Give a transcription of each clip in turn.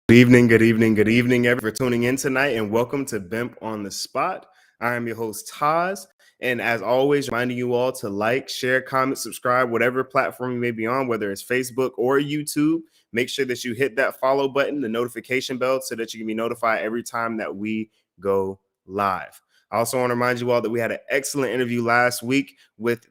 Good evening, everyone for tuning in tonight, and welcome to BIMP on the Spot. I am your host, Taz, and as always, reminding you all to like, share, comment, subscribe, whatever platform you may be on, whether it's Facebook or YouTube. Make sure that you hit that follow button, the notification bell, so that you can be notified every time that we go live. I also want to remind you all that we had an excellent interview last week with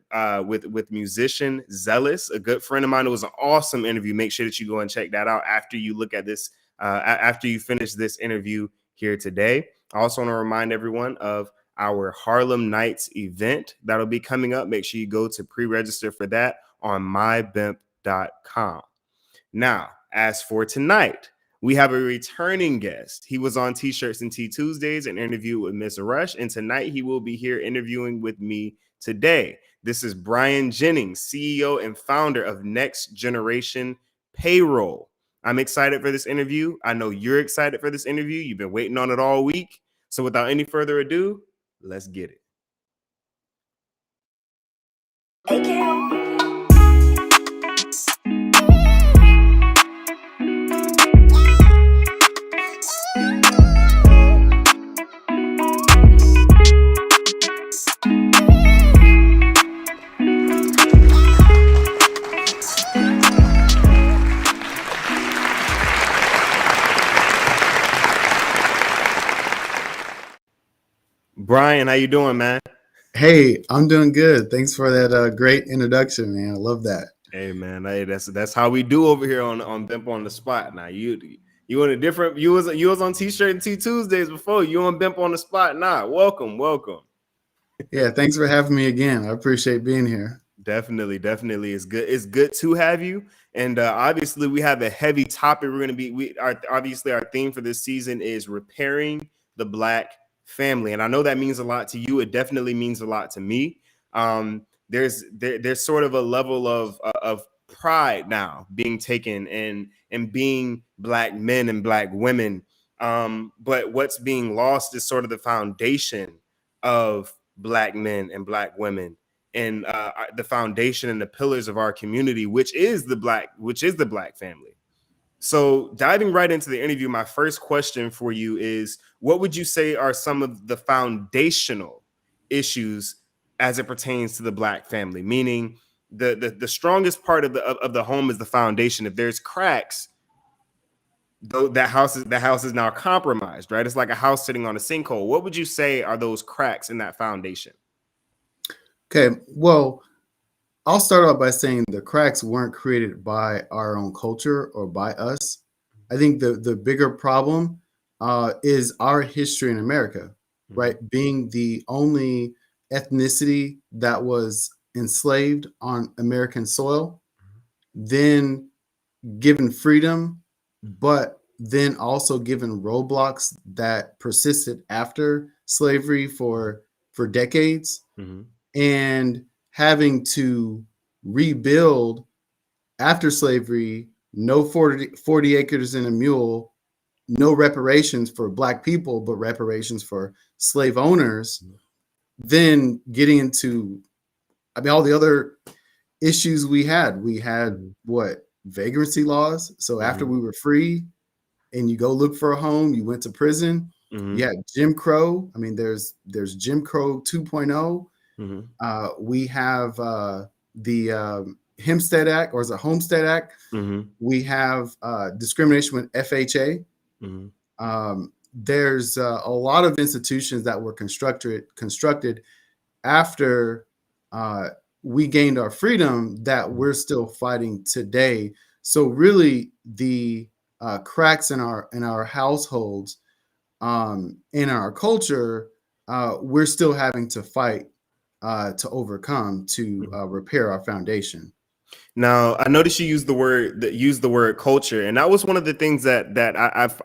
musician Zealous, a good friend of mine. It was an awesome interview. Make sure that you go and check that out after you look at this. After you finish this interview here today. I also want to remind everyone of our Harlem Nights event that'll be coming up. Make sure you go to pre-register for that on mybimp.com. Now, as for tonight, we have a returning guest. He was on T-Shirts and Tea Tuesdays, an interview with Miss Rush, and tonight he will be here interviewing with me today. This is BRYON Jennings, CEO and founder of Next Generation Payroll. I'm excited for this interview. I know you're excited for this interview. You've been waiting on it all week. So without any further ado, let's get it. BRYON, how you doing, man? Hey, I'm doing good. Thanks for that great introduction, man. I love that. Hey, man, hey, that's how we do over here on BIMP on the Spot. Now you in a different. You was on T-Shirt and Tea Tuesdays before. You on BIMP on the Spot now. Welcome. Yeah, thanks for having me again. I appreciate being here. Definitely. It's good to have you. And obviously, we have a heavy topic. We're going to be. Obviously our theme for this season is repairing the Black family, and I know that means a lot to you. It definitely means a lot to me. There's sort of a level of pride now being taken and being Black men and Black women. But what's being lost is sort of the foundation of Black men and Black women, and the foundation and the pillars of our community, which is the Black family. So diving right into the interview, my first question for you is, what would you say are some of the foundational issues as it pertains to the Black family? Meaning the strongest part of the home is the foundation. If there's cracks, though, the house is now compromised, right? It's like a house sitting on a sinkhole. What would you say are those cracks in that foundation? Okay, well, I'll start off by saying the cracks weren't created by our own culture or by us. I think the bigger problem is our history in America, right? Being the only ethnicity that was enslaved on American soil, then given freedom, but then also given roadblocks that persisted after slavery for decades, and having to rebuild after slavery, no 40 acres and a mule, no reparations for Black people, but reparations for slave owners, then getting into, all the other issues we had. We had vagrancy laws. So after we were free and you go look for a home, you went to prison. You had Jim Crow. There's Jim Crow 2.0. We have the Hempstead Act, or is it Homestead Act? We have discrimination with FHA. There's a lot of institutions that were constructed after we gained our freedom that we're still fighting today. So really, the cracks in our households, in our culture, we're still having to fight to overcome, to repair our foundation. Now, I noticed you used the word culture, and that was one of the things that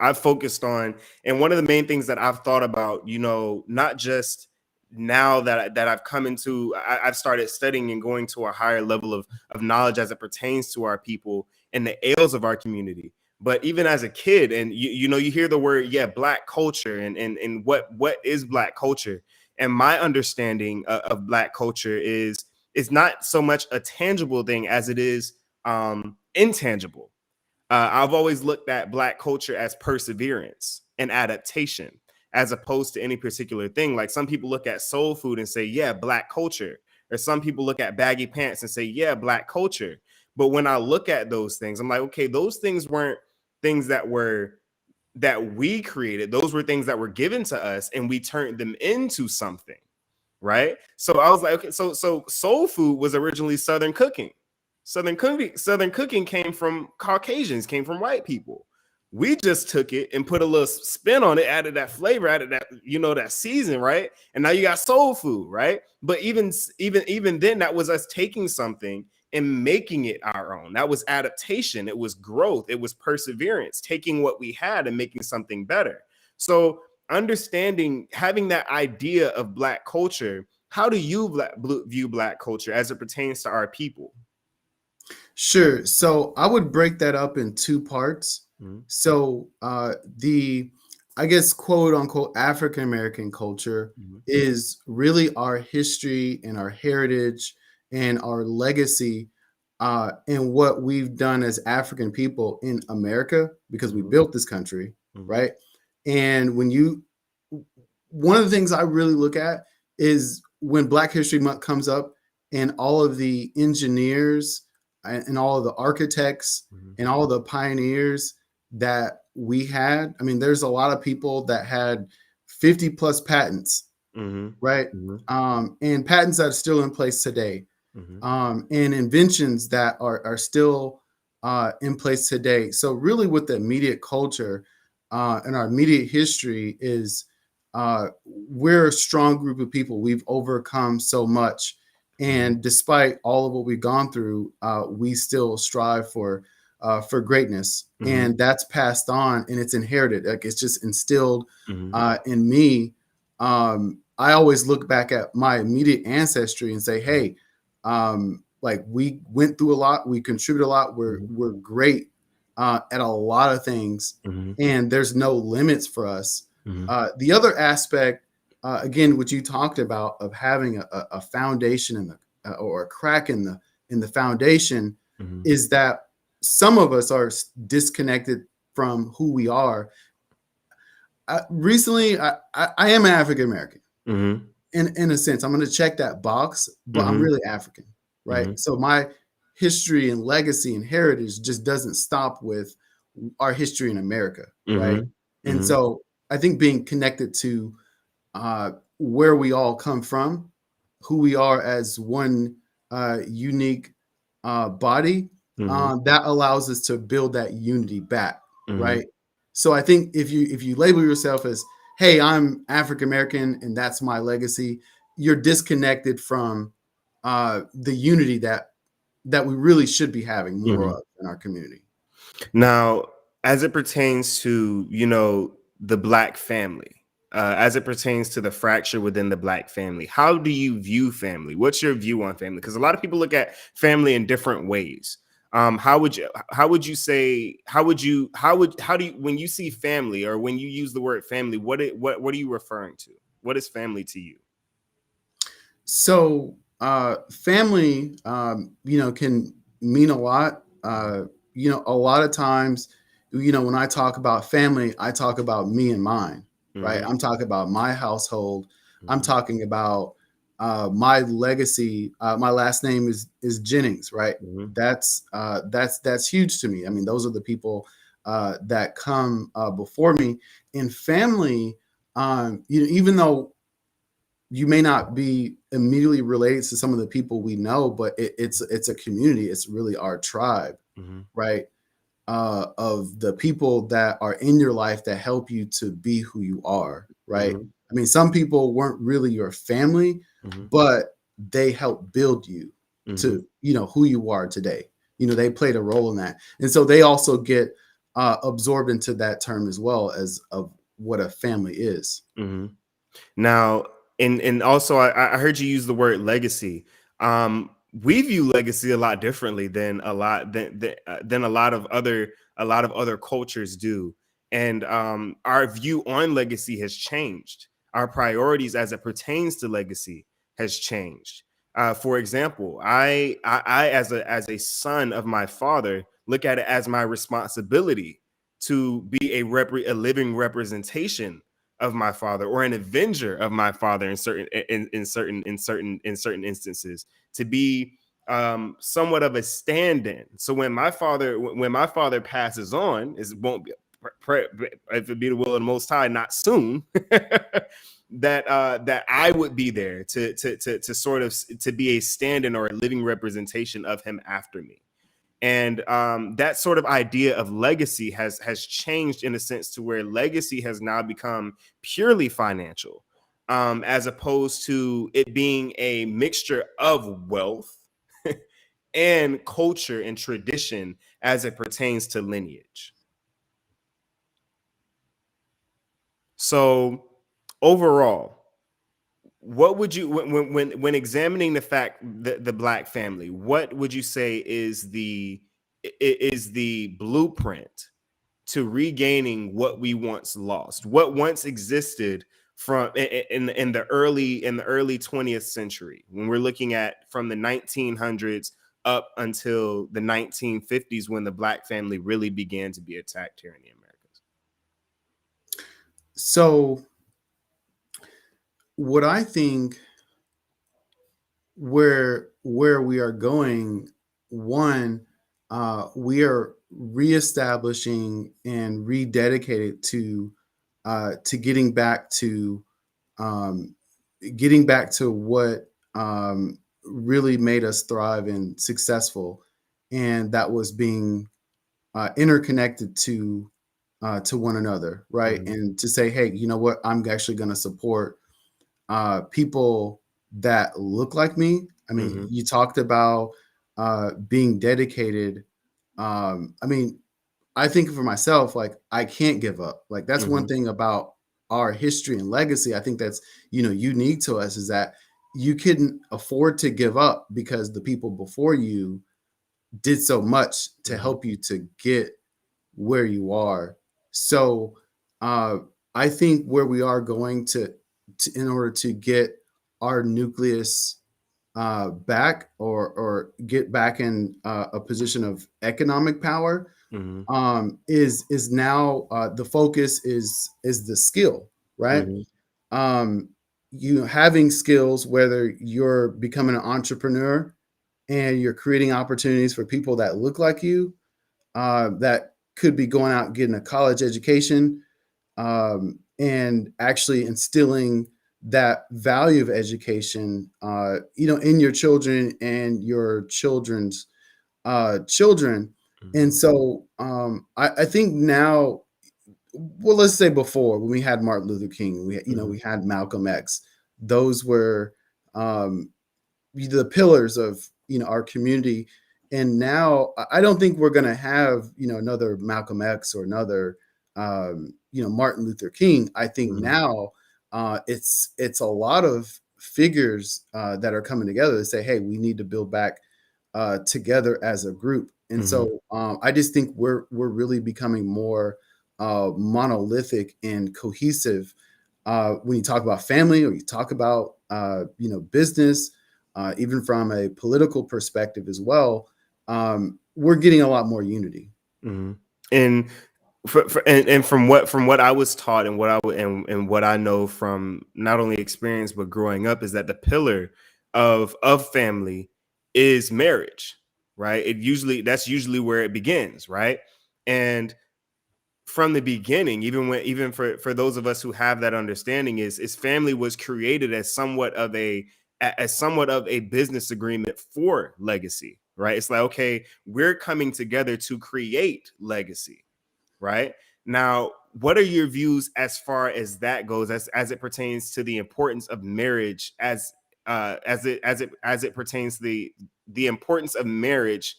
I've focused on, and one of the main things that I've thought about. Not just now that I've come into, I've started studying and going to a higher level of knowledge as it pertains to our people and the ails of our community. But even as a kid, and you hear the word, Black culture, and what is Black culture? And my understanding of Black culture is not so much a tangible thing as it is intangible. I've always looked at Black culture as perseverance and adaptation, as opposed to any particular thing. Like some people look at soul food and say, yeah, Black culture. Or some people look at baggy pants and say, yeah, Black culture. But when I look at those things, I'm like, okay, those things weren't things that we created. Those were things that were given to us and we turned them into something, right? So I was like, okay, so soul food was originally Southern cooking. Southern cooking came from Caucasians, came from white people. We just took it and put a little spin on it, added that flavor, added that, that season, right? And now you got soul food, right? But even then, that was us taking something and making it our own. That was adaptation. It was growth. It was perseverance, taking what we had and making something better. So understanding, having that idea of Black culture, how do you view Black culture as it pertains to our people? Sure. So I would break that up in two parts. Mhm. So the, I guess, quote unquote, African American culture Mhm. is really our history and our heritage and our legacy, and what we've done as African people in America, because we Mhm. built this country, Mhm. right? And one of the things I really look at is when Black History Month comes up and all of the engineers and all of the architects Mhm. and all of the pioneers that we had. I mean, there's a lot of people that had 50 plus patents, Mhm. right? Mhm. And patents that are still in place today, Mhm. and inventions that are still in place today. So really with the immediate culture and our immediate history is, we're a strong group of people. We've overcome so much. And despite all of what we've gone through, we still strive for greatness. Mhm. And that's passed on and it's inherited. Like it's just instilled Mhm. in me. I always look back at my immediate ancestry and say, hey, like we went through a lot, we contribute a lot, Mhm. we're great at a lot of things, Mhm. and there's no limits for us. Mhm. The other aspect, again, what you talked about of having a foundation in the or a crack in the foundation, Mhm. is that some of us are disconnected from who we are. Recently, I am African American. Mhm. In a sense, I'm going to check that box, but I'm Mhm. really African, right? Mhm. So my history and legacy and heritage just doesn't stop with our history in America, right? Mhm. And Mhm. so I think being connected to where we all come from, who we are as one unique body, Mhm. that allows us to build that unity back, Mhm. right? So I think if you label yourself as, hey, I'm African American and that's my legacy, you're disconnected from the unity that we really should be having more Mhm. of in our community. Now, as it pertains to, the Black family, as it pertains to the fracture within the Black family, how do you view family? What's your view on family? Because a lot of people look at family in different ways. How do you, when you see family or when you use the word family, what are you referring to? What is family to you? So family, can mean a lot. A lot of times, when I talk about family, I talk about me and mine, right? Mhm. I'm talking about my household. I'm Mhm. talking about my legacy. My last name is Jennings, right? Mhm. That's huge to me. I mean, those are the people that come before me. In family, even though you may not be immediately related to some of the people we know, but it's a community. It's really our tribe, Mhm. right? Of the people that are in your life that help you to be who you are, right? Mhm. I mean, some people weren't really your family, Mhm. but they helped build you Mhm. to, who you are today. They played a role in that. And so they also get absorbed into that term as well as of what a family is. Mhm. Now, and also, I heard you use the word legacy. We view legacy a lot differently than than a lot of other cultures do, and our view on legacy has changed. Our priorities as it pertains to legacy has changed. For example, I as a son of my father, look at it as my responsibility to be a living representation of my father, or an avenger of my father in certain instances, to be somewhat of a stand-in. So when my father passes on, it won't be, if it be the will of the Most High, not soon, that I would be there to sort of to be a stand-in or a living representation of him after me. And that sort of idea of legacy has changed in a sense to where legacy has now become purely financial, as opposed to it being a mixture of wealth and culture and tradition as it pertains to lineage. So overall, what would you, when examining the fact that the Black family, what would you say is the blueprint to regaining what we once lost, what once existed from in the early 20th century, when we're looking at from the 1900s up until the 1950s, when the Black family really began to be attacked here in the Americas? So what I think where we are going, one, we are reestablishing and rededicated to getting back to what really made us thrive and successful, and that was being interconnected to one another, right? Mm-hmm. And to say, hey, you know what, I'm actually going to support people that look like me. I mean, Mm-hmm. you talked about being dedicated. I mean, I think for myself, like, I can't give up. Like, that's one Mm-hmm. thing about our history and legacy. I think that's, unique to us, is that you couldn't afford to give up because the people before you did so much to Mm-hmm. help you to get where you are. So I think where we are going to in order to get our nucleus back, or get back in a position of economic power, Mm-hmm. is now the focus is the skill, right? Mm-hmm. You having skills, whether you're becoming an entrepreneur and you're creating opportunities for people that look like you, that could be going out and getting a college education, and actually instilling that value of education, in your children and your children's children. And so I think now, well, let's say before, when we had Martin Luther King, Mm-hmm. we had Malcolm X. Those were um, the pillars of our community. And now I don't think we're going to have another Malcolm X or another Martin Luther King. I think Mm-hmm. now it's a lot of figures that are coming together to say, hey, we need to build back together as a group. And Mm-hmm. so I just think we're really becoming more monolithic and cohesive when you talk about family, or you talk about business, even from a political perspective as well. We're getting a lot more unity. Mm-hmm. And and from what I was taught, and and what I know from not only experience but growing up, is that the pillar of family is marriage, right? That's usually where it begins, right? And from the beginning, even for those of us who have that understanding, is family was created as somewhat of a business agreement for legacy, right? It's like, okay, we're coming together to create legacy, right? Now, what are your views as far as that goes, as it pertains to the importance of marriage, as it pertains to the importance of marriage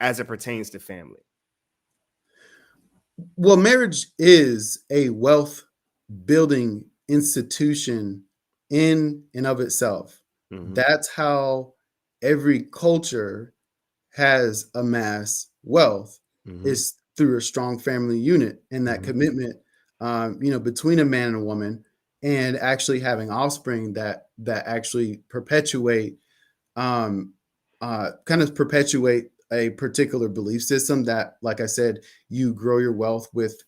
as it pertains to family? Well, marriage is a wealth building institution in and of itself. Mm-hmm. That's how every culture has amassed wealth, Mm-hmm. is through a strong family unit and that Mm-hmm. commitment, between a man and a woman, and actually having offspring that actually perpetuate, kind of perpetuate a particular belief system that, like I said, you grow your wealth with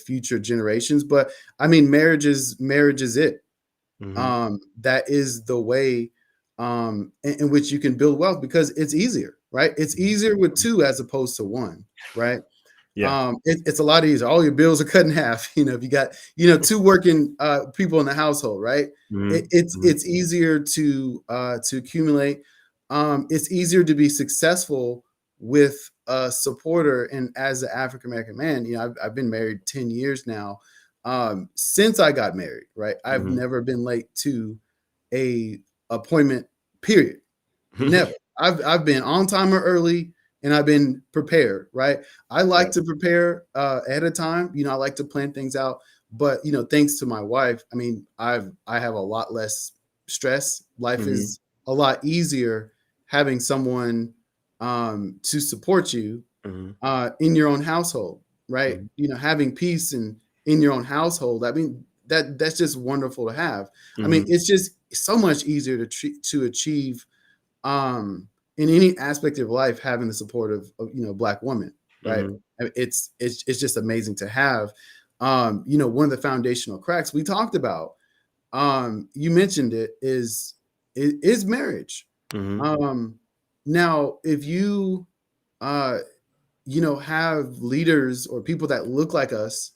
future generations. But I mean, marriage is it. Mm-hmm. That is the way in which you can build wealth, because it's easier, right? It's easier with two as opposed to one, right? Yeah. It's a lot easier. All your bills are cut in half. If you got, two working people in the household, right? Mm-hmm. It's easier to accumulate. It's easier to be successful with a supporter. And as an African American man, I've been married 10 years now. Since I got married, right? I've Mm-hmm. never been late to a appointment, period. Never. I've been on time or early, and I've been prepared, right? I like Right. to prepare ahead of time. I like to plan things out. But thanks to my wife, I mean, I have a lot less stress. Life Mm-hmm. is a lot easier having someone to support you Mm-hmm. in your own household, right? Mm-hmm. Having peace in your own household. I mean, that's just wonderful to have. I mean, Mm-hmm. it's just so much easier to achieve in any aspect of life, having the support of Black women, right? Mm-hmm. I mean, it's just amazing to have. One of the foundational cracks we talked about, you mentioned it, is marriage. Mm-hmm. um Now, if you uh have leaders or people that look like us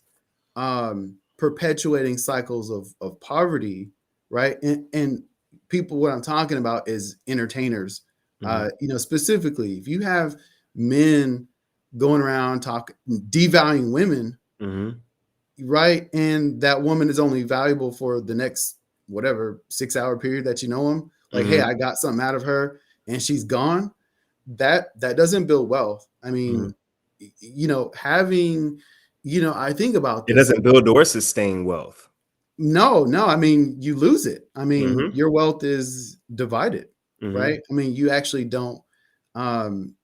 perpetuating cycles of poverty, right? And people, what I'm talking about is entertainers. Mm-hmm. Specifically, if you have men going around devaluing women, Mm-hmm. right? And that woman is only valuable for the next whatever 6-hour period that you know them. Like, hey, Mm-hmm. I got something out of her and she's gone. That doesn't build wealth. I Mm-hmm. mean, having, I think about It this. doesn't build or sustain wealth. No, I mean, you lose it. I mean, Mm-hmm. your wealth is divided, Mm-hmm. right? I mean, you actually don't, um,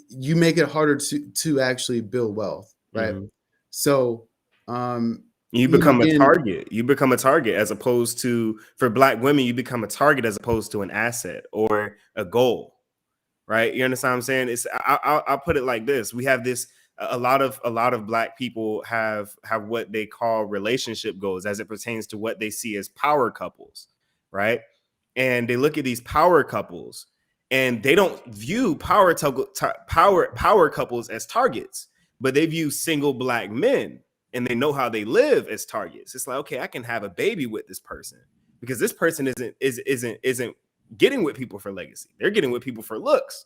you make it harder to actually build wealth, right? Mm-hmm. So, You become a again, target. You become a target as opposed to, for Black women, you become a target as opposed to an asset or a goal, right? You understand what I'm saying? I'll put it like this: we have this, a lot of Black people have what they call relationship goals as it pertains to what they see as power couples, right? And they look at these power couples, and they don't view power couples as targets, but they view single Black men, and they know how they live, as targets. It's like, okay, I can have a baby with this person because this person isn't getting with people for legacy. They're getting with people for looks,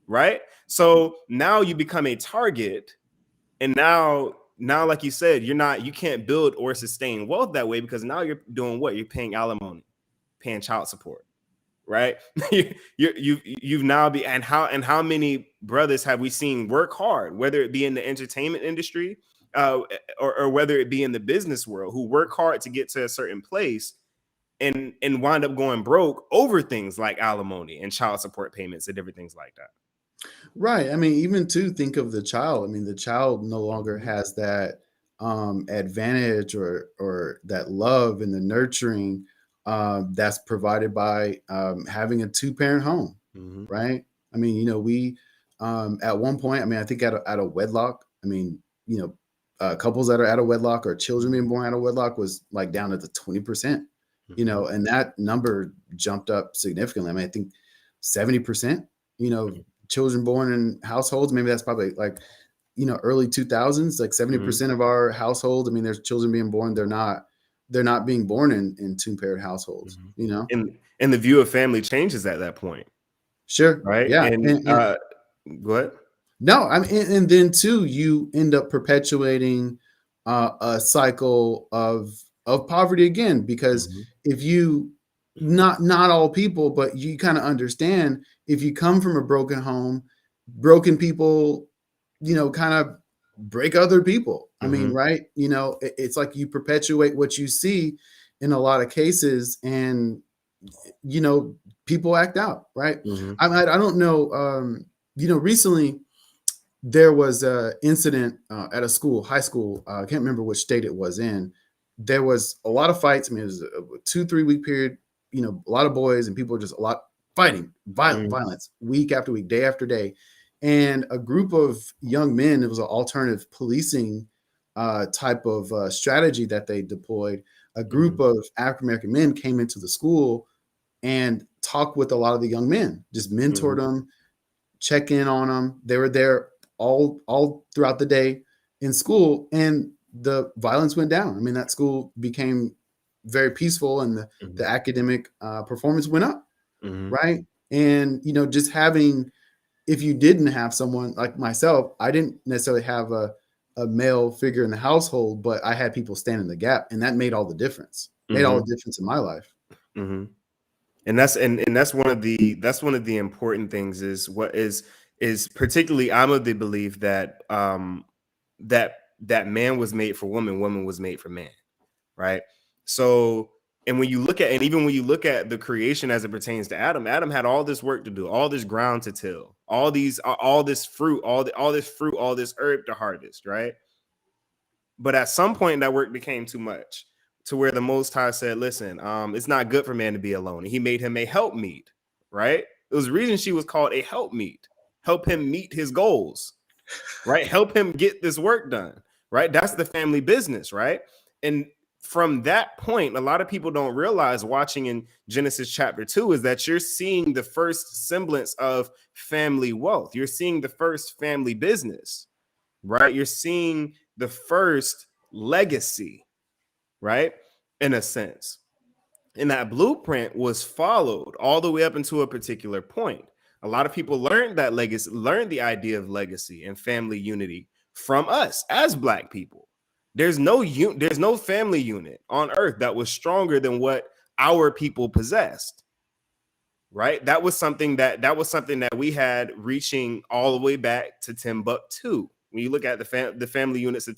right? So now you become a target, and now like you said, you can't build or sustain wealth that way, because now you're doing what? You're paying alimony, paying child support, right? You've now be and how many brothers have we seen work hard, whether it be in the entertainment industry, or whether it be in the business world, who work hard to get to a certain place, and wind up going broke over things like alimony and child support payments and different things like that. right. I mean, even to think of the child. I mean, the child no longer Mhm. has that advantage or that love and the nurturing that's provided by having a two-parent home, Mhm. right? I mean, we at one point, I mean, I think out of wedlock, I mean, couples that are out of wedlock or children Mhm. being born out of wedlock was like down at the 20%, Mhm. and that number jumped up significantly. I mean, I think 70%, Mhm. children born in households, maybe that's probably like, early 2000s, like Mhm. 70% of our households. I mean, there's children being born. They're not being born in two-parent households, Mhm. And the view of family changes at that point, Sure. right? Yeah. And And go ahead. no, I mean, and then too, you end up perpetuating a cycle of poverty again, because Mhm. if you, not all people, but you kind of understand, if you come from a broken home, broken people, kind of break other people. I mean, Mhm. right? It's like you perpetuate what you see in a lot of cases, and you know people act out, right? Mhm. I don't know. Recently there was a incident at a school, high school. I can't remember which state it was in. There was a lot of fights. I mean, it was a 2-3 week period. A lot of boys and people, just a lot fighting, violent Mhm. violence, week after week, day after day. And a group of young men, it was an alternative policing type of strategy that they deployed. A group of African American men came into the school and talked with a lot of the young men, just mentored them, check in on them. They were there all throughout the day in school, and the violence went down. I mean, that school became very peaceful, and the academic performance went up, right? And just having, if you didn't have someone like myself, I didn't necessarily have a male figure in the household, but I had people stand in the gap, and that made all the difference. Made all the difference in my life. And that's one of the important things is what is particularly, I'm of the belief that that man was made for woman, woman was made for man, right? So, and when you look at, and even when you look at the creation as it pertains to Adam had all this work to do, all this ground to till, all this fruit, all this herb to harvest, right? But at some point that work became too much, to where the Most High said, listen, it's not good for man to be alone. And he made him a helpmeet, right? It was the reason she was called a helpmeet. Help him meet his goals, right? Help him get this work done, right? That's the family business, right? And from that point, a lot of people don't realize, watching in Genesis chapter 2, is that you're seeing the first semblance of family wealth. You're seeing the first family business, right? You're seeing the first legacy, right? In a sense. And that blueprint was followed all the way up into a particular point. A lot of people learned that legacy, learned the idea of legacy and family unity from us as Black people. There's no family unit on earth that was stronger than what our people possessed. Right? That was something that we had, reaching all the way back to Timbuktu. When you look at the family units of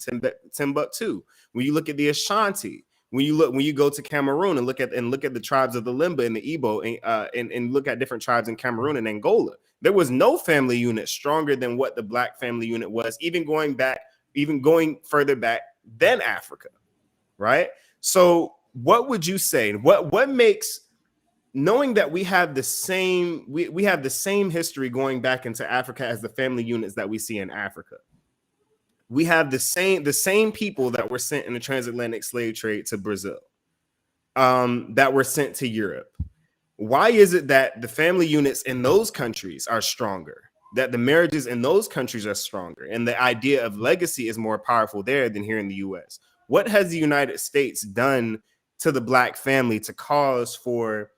Timbuktu, when you look at the Ashanti, when you go to Cameroon and look at the tribes of the Limba and the Igbo, and look at different tribes in Cameroon and Angola, there was no family unit stronger than what the Black family unit was, even going further back than Africa, right? So what would you say? What makes, knowing that we have the same history going back into Africa as the family units that we see in Africa? We have the same people that were sent in the transatlantic slave trade to Brazil, that were sent to Europe. Why is it that the family units in those countries are stronger, that the marriages in those countries are stronger, and the idea of legacy is more powerful there than here in the US? What has the United States done to the Black family to cause for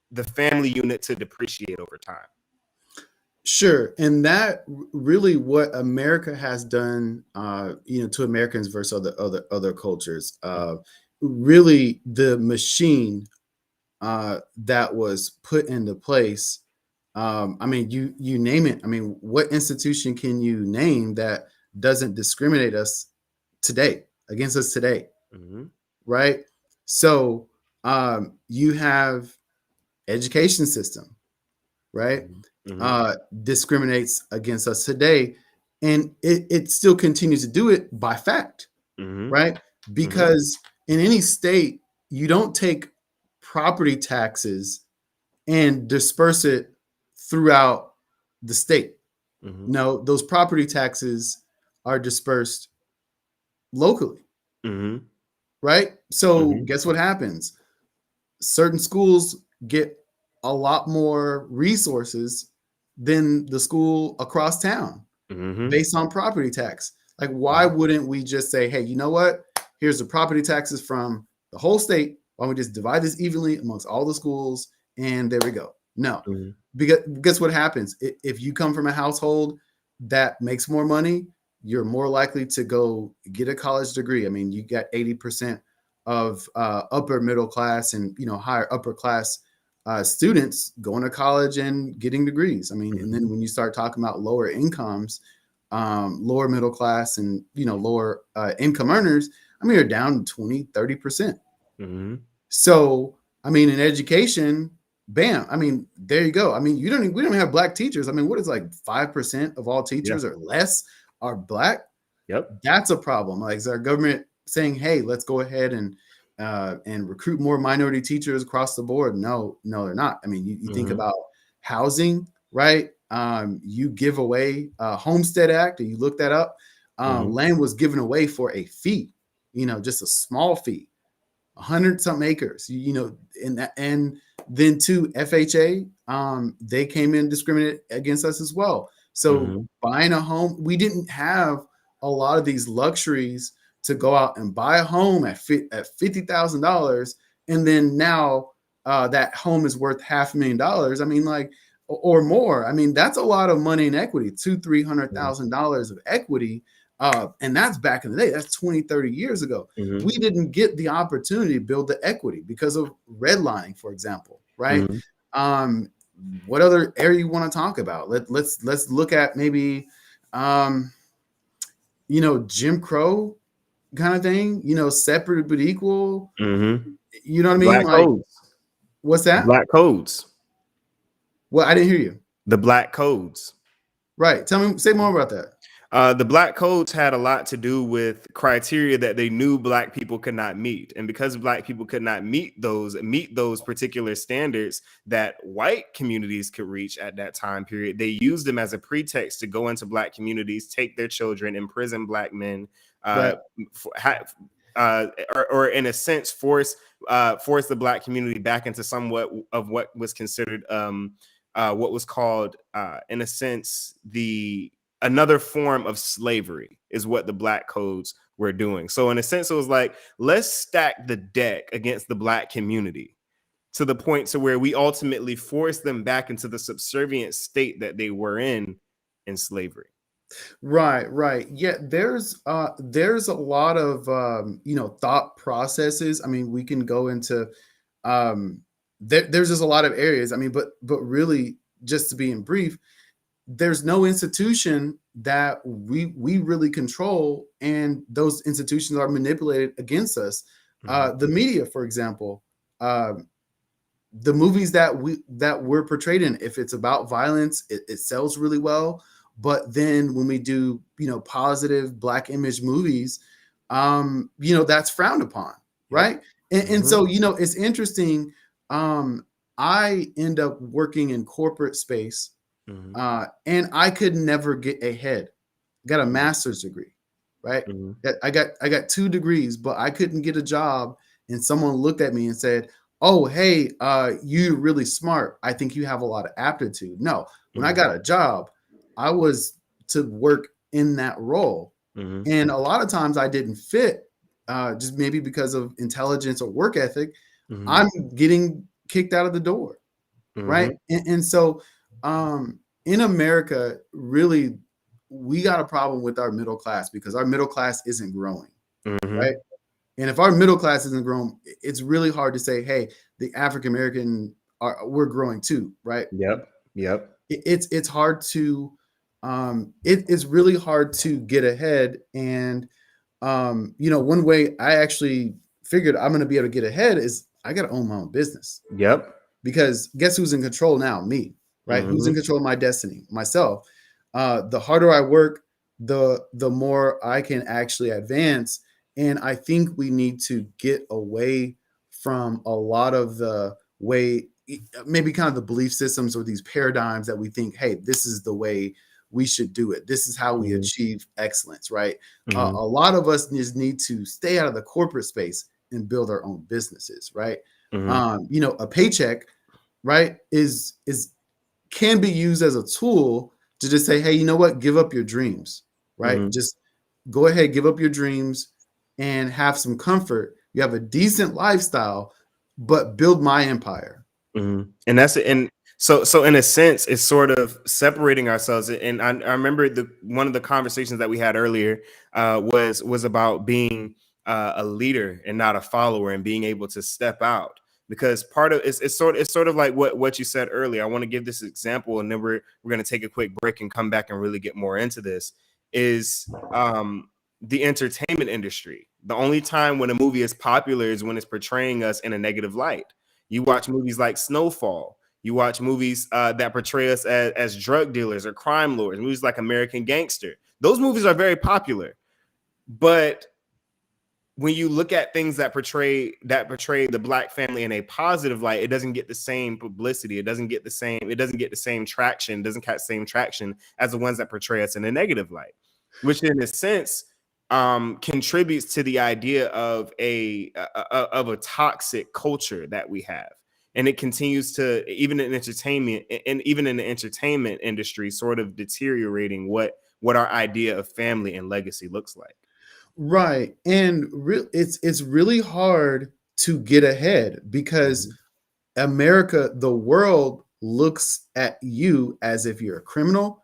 the family unit to depreciate over time? Sure. And that really what America has done, to Americans versus other cultures. Really, the machine that was put into place. I mean, you name it. I mean, what institution can you name that doesn't discriminate against us today? Right? So you have education system, right? Discriminates against us today, and it still continues to do it by fact, right? Because in any state, you don't take property taxes and disperse it throughout the state. No, those property taxes are dispersed locally, right? So guess what happens? Certain schools get a lot more resources than the school across town based on property tax. Like, why wouldn't we just say, hey, you know what? Here's the property taxes from the whole state. Why don't we just divide this evenly amongst all the schools? And there we go. No, because guess what happens? If you come from a household that makes more money, you're more likely to go get a college degree. I mean, you got 80% of upper middle class and higher upper class students going to college and getting degrees. I mean, and then when you start talking about lower incomes, lower middle class and lower income earners, I mean, you're down 20-30%. So I mean, in education, bam, I mean, there you go. I mean, we don't have Black teachers. I mean, what is like 5% of all teachers or less are Black? Yep. That's a problem. Like, is our government saying, hey, let's go ahead and recruit more minority teachers across the board? No, they're not. I mean, you think about housing, right? You give away Homestead Act, and you look that up. Land was given away for a fee, just a small fee, 100-something acres, and then to FHA, they came in, discriminated against us as well. So buying a home, we didn't have a lot of these luxuries to go out and buy a home at $50,000, and then now that home is worth $500,000. I mean, like, or more. I mean, that's a lot of money in equity, $200,000-$300,000 of equity. And that's back in the day. That's 20, 30 years ago. We didn't get the opportunity to build the equity because of redlining, for example, right? What other area you want to talk about? Let's look at maybe, Jim Crow kind of thing, separate but equal. You know what I mean? Black codes. What's that? Black codes. Well, I didn't hear you. The black codes. Right. Say more about that. The black codes had a lot to do with criteria that they knew black people could not meet. And because black people could not meet those particular standards that white communities could reach at that time period, they used them as a pretext to go into black communities, take their children, imprison black men, or in a sense, force the black community back into somewhat of what was considered what was called, in a sense, another form of slavery is what the black codes were doing. So in a sense, it was like, let's stack the deck against the black community to the point to where we ultimately force them back into the subservient state that they were in slavery. Right. Yeah, there's a lot of thought processes. I mean, we can go into there's just a lot of areas. I mean, but really, just to be in brief, there's no institution that we really control, and those institutions are manipulated against us. The media, for example, the movies that we're portrayed in, if it's about violence, it sells really well. But then when we do, positive black image movies, that's frowned upon, right? And so, it's interesting. I end up working in corporate space. And I could never get ahead. Got a master's degree, right? I got 2 degrees, but I couldn't get a job. And someone looked at me and said, "Oh, hey, you're really smart. I think you have a lot of aptitude." No, when I got a job, I was to work in that role. And a lot of times I didn't fit, just maybe because of intelligence or work ethic. I'm getting kicked out of the door, right? And so, in America, really, we got a problem with our middle class because our middle class isn't growing, right? And if our middle class isn't growing, it's really hard to say, hey, the African American we're growing too, right? Yep. It's hard to, it's really hard to get ahead. And one way I actually figured I'm going to be able to get ahead is I got to own my own business. Because guess who's in control now? Me. Right? Who's in control of my destiny? Myself. The harder I work, the more I can actually advance. And I think we need to get away from a lot of the way, maybe kind of the belief systems or these paradigms that we think, hey, this is the way we should do it. This is how we achieve excellence, right? A lot of us just need to stay out of the corporate space and build our own businesses, right? A paycheck, right, can be used as a tool to just say, hey, you know what? Give up your dreams, right? Just go ahead, give up your dreams and have some comfort. You have a decent lifestyle, but build my empire. And that's it. And so in a sense, it's sort of separating ourselves. And I remember one of the conversations that we had earlier was about being a leader and not a follower, and being able to step out. Because part of it's sort of like what you said earlier. I want to give this example, and then we're going to take a quick break and come back and really get more into this. Is the entertainment industry. The only time when a movie is popular is when it's portraying us in a negative light. You watch movies like Snowfall. You watch movies that portray us as drug dealers or crime lords. Movies like American Gangster. Those movies are very popular, but when you look at things that portray the Black family in a positive light, it doesn't get the same publicity. It doesn't get the same traction, doesn't catch the same traction as the ones that portray us in a negative light, which in a sense contributes to the idea of a toxic culture that we have. And it continues to, even in entertainment and even in the entertainment industry, sort of deteriorating what our idea of family and legacy looks like. Right. And it's really hard to get ahead because America, the world looks at you as if you're a criminal,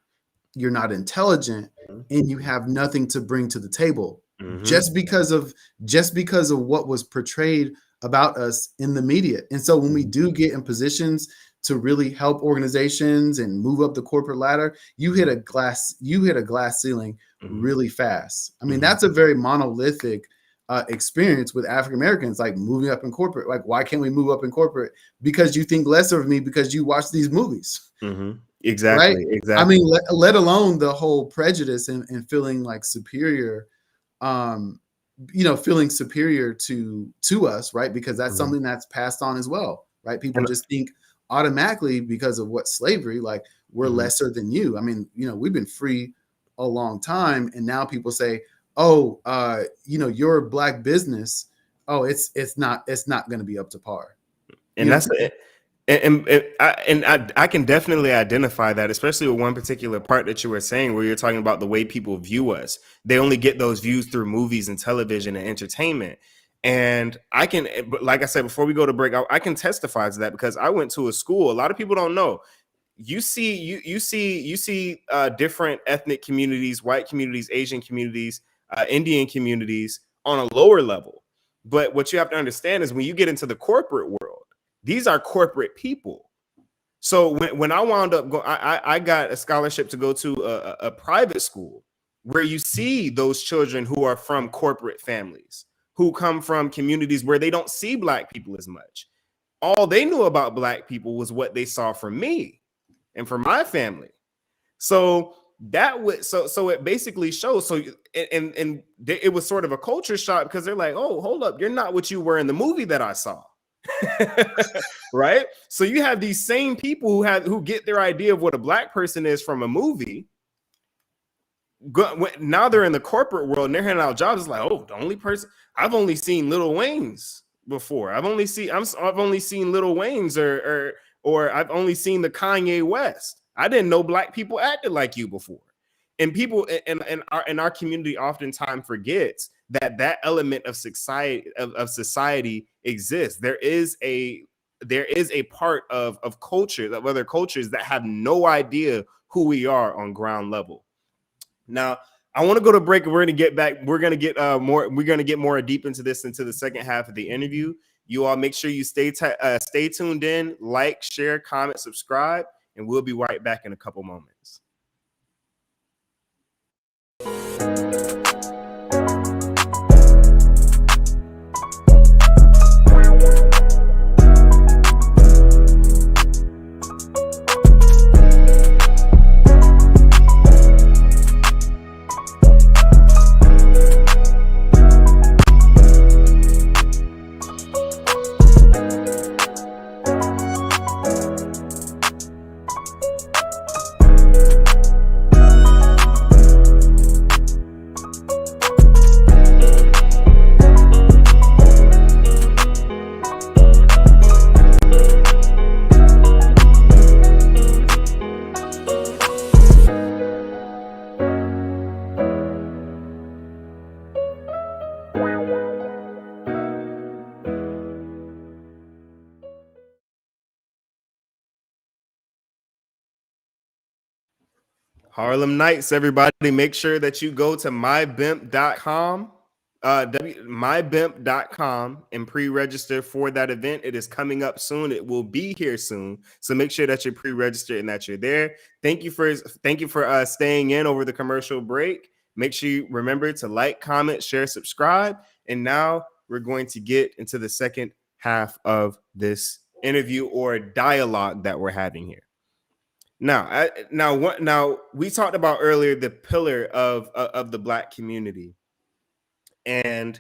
you're not intelligent, and you have nothing to bring to the table just because of what was portrayed about us in the media. And so when we do get in positions to really help organizations and move up the corporate ladder, you hit a glass ceiling really fast. I mean, that's a very monolithic experience with African Americans, like moving up in corporate. Like, why can't we move up in corporate? Because you think lesser of me because you watch these movies. Exactly. Right? Exactly. I mean, let alone the whole prejudice and feeling like superior, feeling superior to us, right? Because that's something that's passed on as well, right? People just think automatically because of what slavery, like we're lesser than you. I mean, we've been free a long time, and now people say, oh, your Black business, oh, it's not going to be up to par. And that's I can definitely identify that, especially with one particular part that you were saying, where you're talking about the way people view us. They only get those views through movies and television and entertainment. And I can, like I said, before we go to break, I can testify to that because I went to a school. A lot of people don't know. You see different ethnic communities, white communities, Asian communities, Indian communities on a lower level. But what you have to understand is when you get into the corporate world, these are corporate people. So when I wound up I got a scholarship to go to a private school where you see those children who are from corporate families, who come from communities where they don't see Black people as much. All they knew about Black people was what they saw from me and from my family. So so it basically shows. So and it was sort of a culture shock because they're like, oh, hold up, you're not what you were in the movie that I saw. Right? So you have these same people who get their idea of what a Black person is from a movie. Now they're in the corporate world and they're handing out jobs. It's like, oh, the only person I've only seen Lil Wayne's before. I've only seen Lil Wayne's or I've only seen the Kanye West. I didn't know Black people acted like you before. And people in our community oftentimes forgets that element of society exists. There is a part of culture, of other cultures that have no idea who we are on ground level. Now, I want to go to break. We're going to get back. We're going to get more deep into this into the second half of the interview. You all make sure you stay tuned in, like, share, comment, subscribe, and we'll be right back in a couple moments. Harlem Nights, everybody. Make sure that you go to mybimp.com, mybimp.com, and pre-register for that event. It is coming up soon. It will be here soon. So make sure that you're pre-registered and that you're there. Thank you for staying in over the commercial break. Make sure you remember to like, comment, share, subscribe. And now we're going to get into the second half of this interview or dialogue that we're having here. Now we talked about earlier the pillar of the Black community, and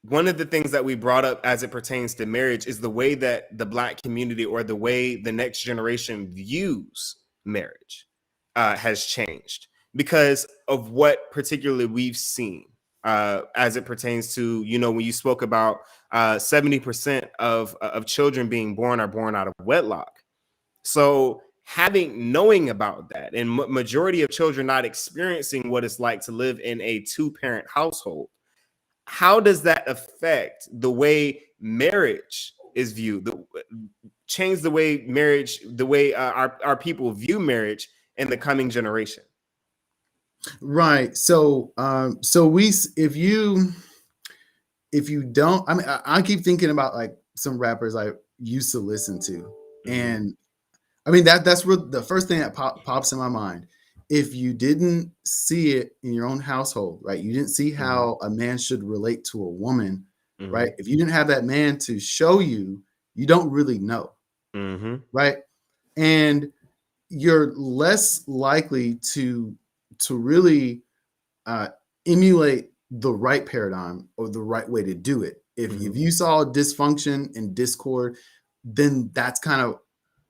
one of the things that we brought up as it pertains to marriage is the way that the Black community, or the way the next generation views marriage, has changed because of what particularly we've seen, as it pertains to, when you spoke about 70% of children being born are born out of wedlock. So knowing about that, and majority of children not experiencing what it's like to live in a two-parent household, how does that affect the way marriage is viewed? Change the way our people view marriage in the coming generation? Right. So, if you don't, I mean, I keep thinking about like some rappers I used to listen to, and I mean that's the first thing that pops in my mind. If you didn't see it in your own household, right? You didn't see how a man should relate to a woman, right? If you didn't have that man to show you, you don't really know, right? And you're less likely to really emulate the right paradigm or the right way to do it. If you saw dysfunction and discord, then that's kind of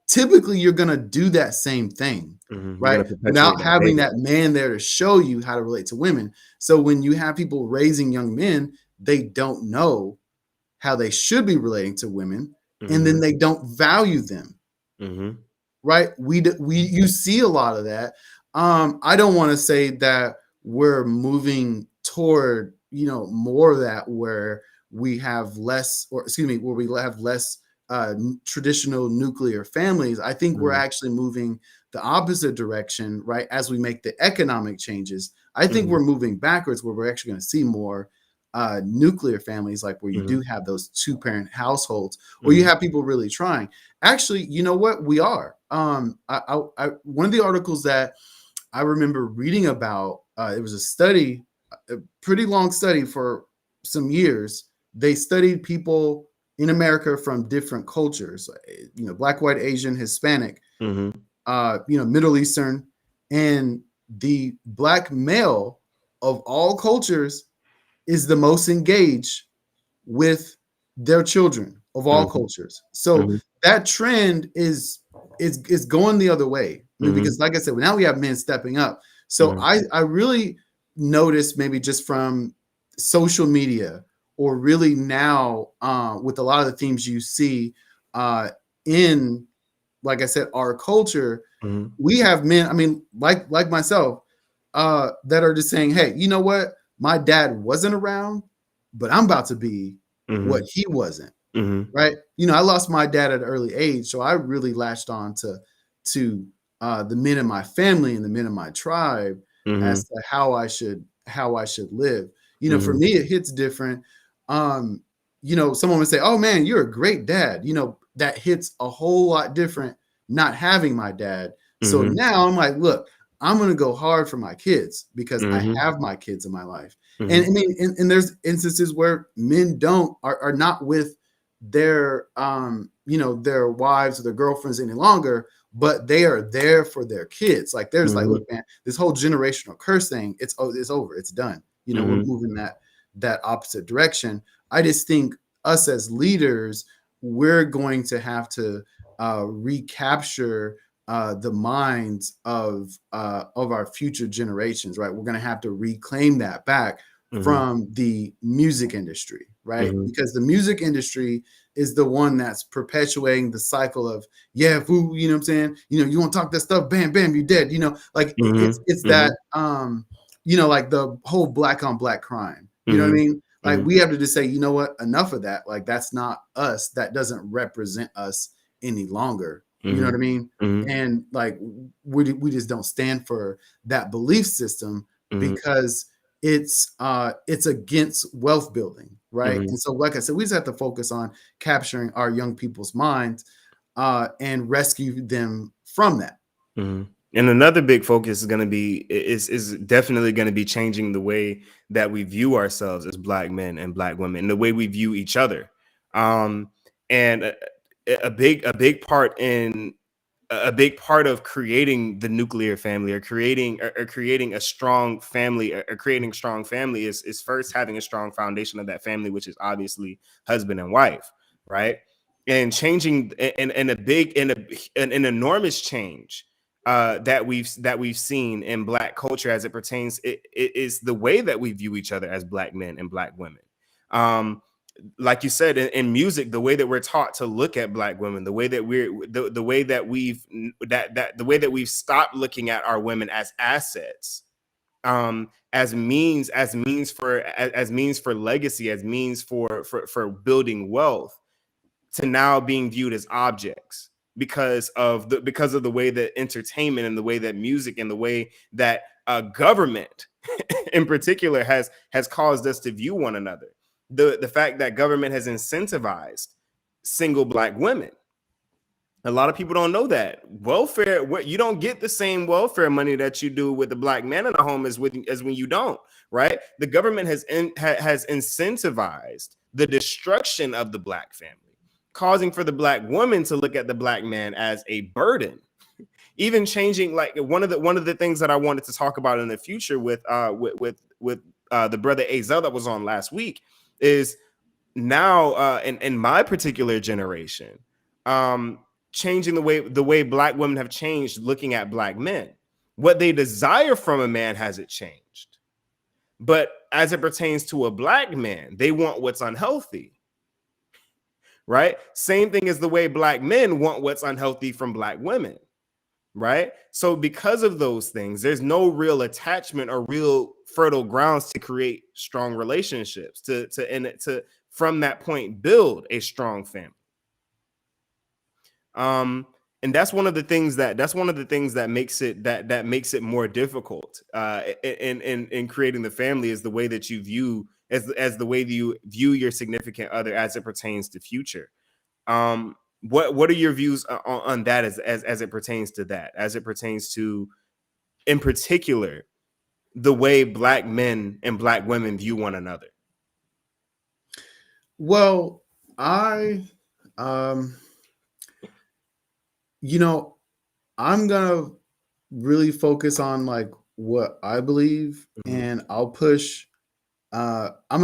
typically you're going to do that same thing, right? Without having that man there to show you how to relate to women. So when you have people raising young men, they don't know how they should be relating to women, and then they don't value them, right? You see a lot of that. I don't want to say that we're moving toward, more of that where we have less, where we have less traditional nuclear families. I think we're actually moving the opposite direction, right? As we make the economic changes, I think we're moving backwards, where we're actually going to see more nuclear families, like where you do have those two-parent households, or you have people really trying. Actually, you know what? We are. One of the articles that I remember reading about, it was a study, a pretty long study for some years. They studied people in America from different cultures, Black, white, Asian, Hispanic, Middle Eastern, and the Black male of all cultures is the most engaged with their children of all cultures. So that trend is going the other way. I mean, because like I said, now we have men stepping up. So I really noticed, maybe just from social media, or really now with a lot of the themes you see in, like I said, our culture, we have men, I mean, like myself, that are just saying, hey, you know what? My dad wasn't around, but I'm about to be what he wasn't, right? I lost my dad at an early age, so I really latched on to the men in my family and the men in my tribe as to how I should live. For me, it hits different. Someone would say, "Oh man, you're a great dad." That hits a whole lot different not having my dad. So now I'm like, look, I'm going to go hard for my kids because I have my kids in my life. And I mean, and there's instances where men are not with their, their wives or their girlfriends any longer, but they are there for their kids. Like there's like, look, man, this whole generational curse thing, it's over. It's done. We're moving that opposite direction. I just think us as leaders, we're going to have to recapture the minds of our future generations, right? We're going to have to reclaim that back from the music industry, right? Because the music industry is the one that's perpetuating the cycle of, yeah, fool, you know what I'm saying? You want to talk that stuff, bam, bam, you're dead. Like it's that, like the whole black on black crime. You know what I mean? Like we have to just say, you know what? Enough of that. Like that's not us. That doesn't represent us any longer. You know what I mean? And like we just don't stand for that belief system because it's against wealth building, right? And so, like I said, we just have to focus on capturing our young people's minds and rescue them from that. And another big focus is going to be is definitely going to be changing the way that we view ourselves as Black men and Black women, and the way we view each other. And a big part in a big part of creating the nuclear family, or creating a strong family, or creating strong family is first having a strong foundation of that family, which is obviously husband and wife, right? And changing, and a big, an enormous change that we've seen in Black culture as it pertains, it is the way that we view each other as Black men and Black women. Like you said, in music, the way that we're taught to look at Black women, the way that the way that we've stopped looking at our women as assets, as means for legacy, as means for building wealth, to now being viewed as objects because of the way that entertainment, and the way that music, and the way that government in particular has caused us to view one another. The fact that government has incentivized single Black women. A lot of people don't know that welfare. What you don't get the same welfare money that you do with the Black man in the home as when you don't. Right? The government has incentivized the destruction of the Black family, causing for the Black woman to look at the Black man as a burden. Even changing, like one of the things that I wanted to talk about in the future with the brother Azel that was on last week is now in my particular generation, changing the way Black women have changed looking at Black men. What they desire from a man hasn't changed, but as it pertains to a Black man, they want what's unhealthy. Right? Same thing as the way Black men want what's unhealthy from Black women. Right? So because of those things, there's no real attachment or real fertile grounds to create strong relationships, to from that point build a strong family. And that's one of the things that makes it more difficult in creating the family, is the way that you view as the way that you view your significant other as it pertains to future. What are your views on that as it pertains to that, as it pertains to, in particular, the way Black men and Black women view one another? Well, I'm gonna really focus on like what I believe, and I'm gonna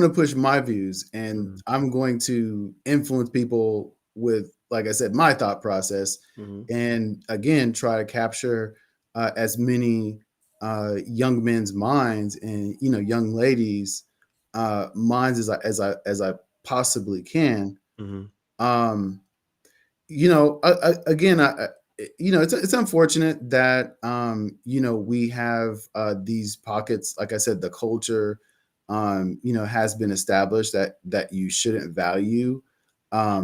push my views, and I'm going to influence people with, like I said, my thought process, and again try to capture as many young men's minds, and young ladies' minds as I possibly can. It's unfortunate that we have these pockets. Like I said, the culture has been established that you shouldn't value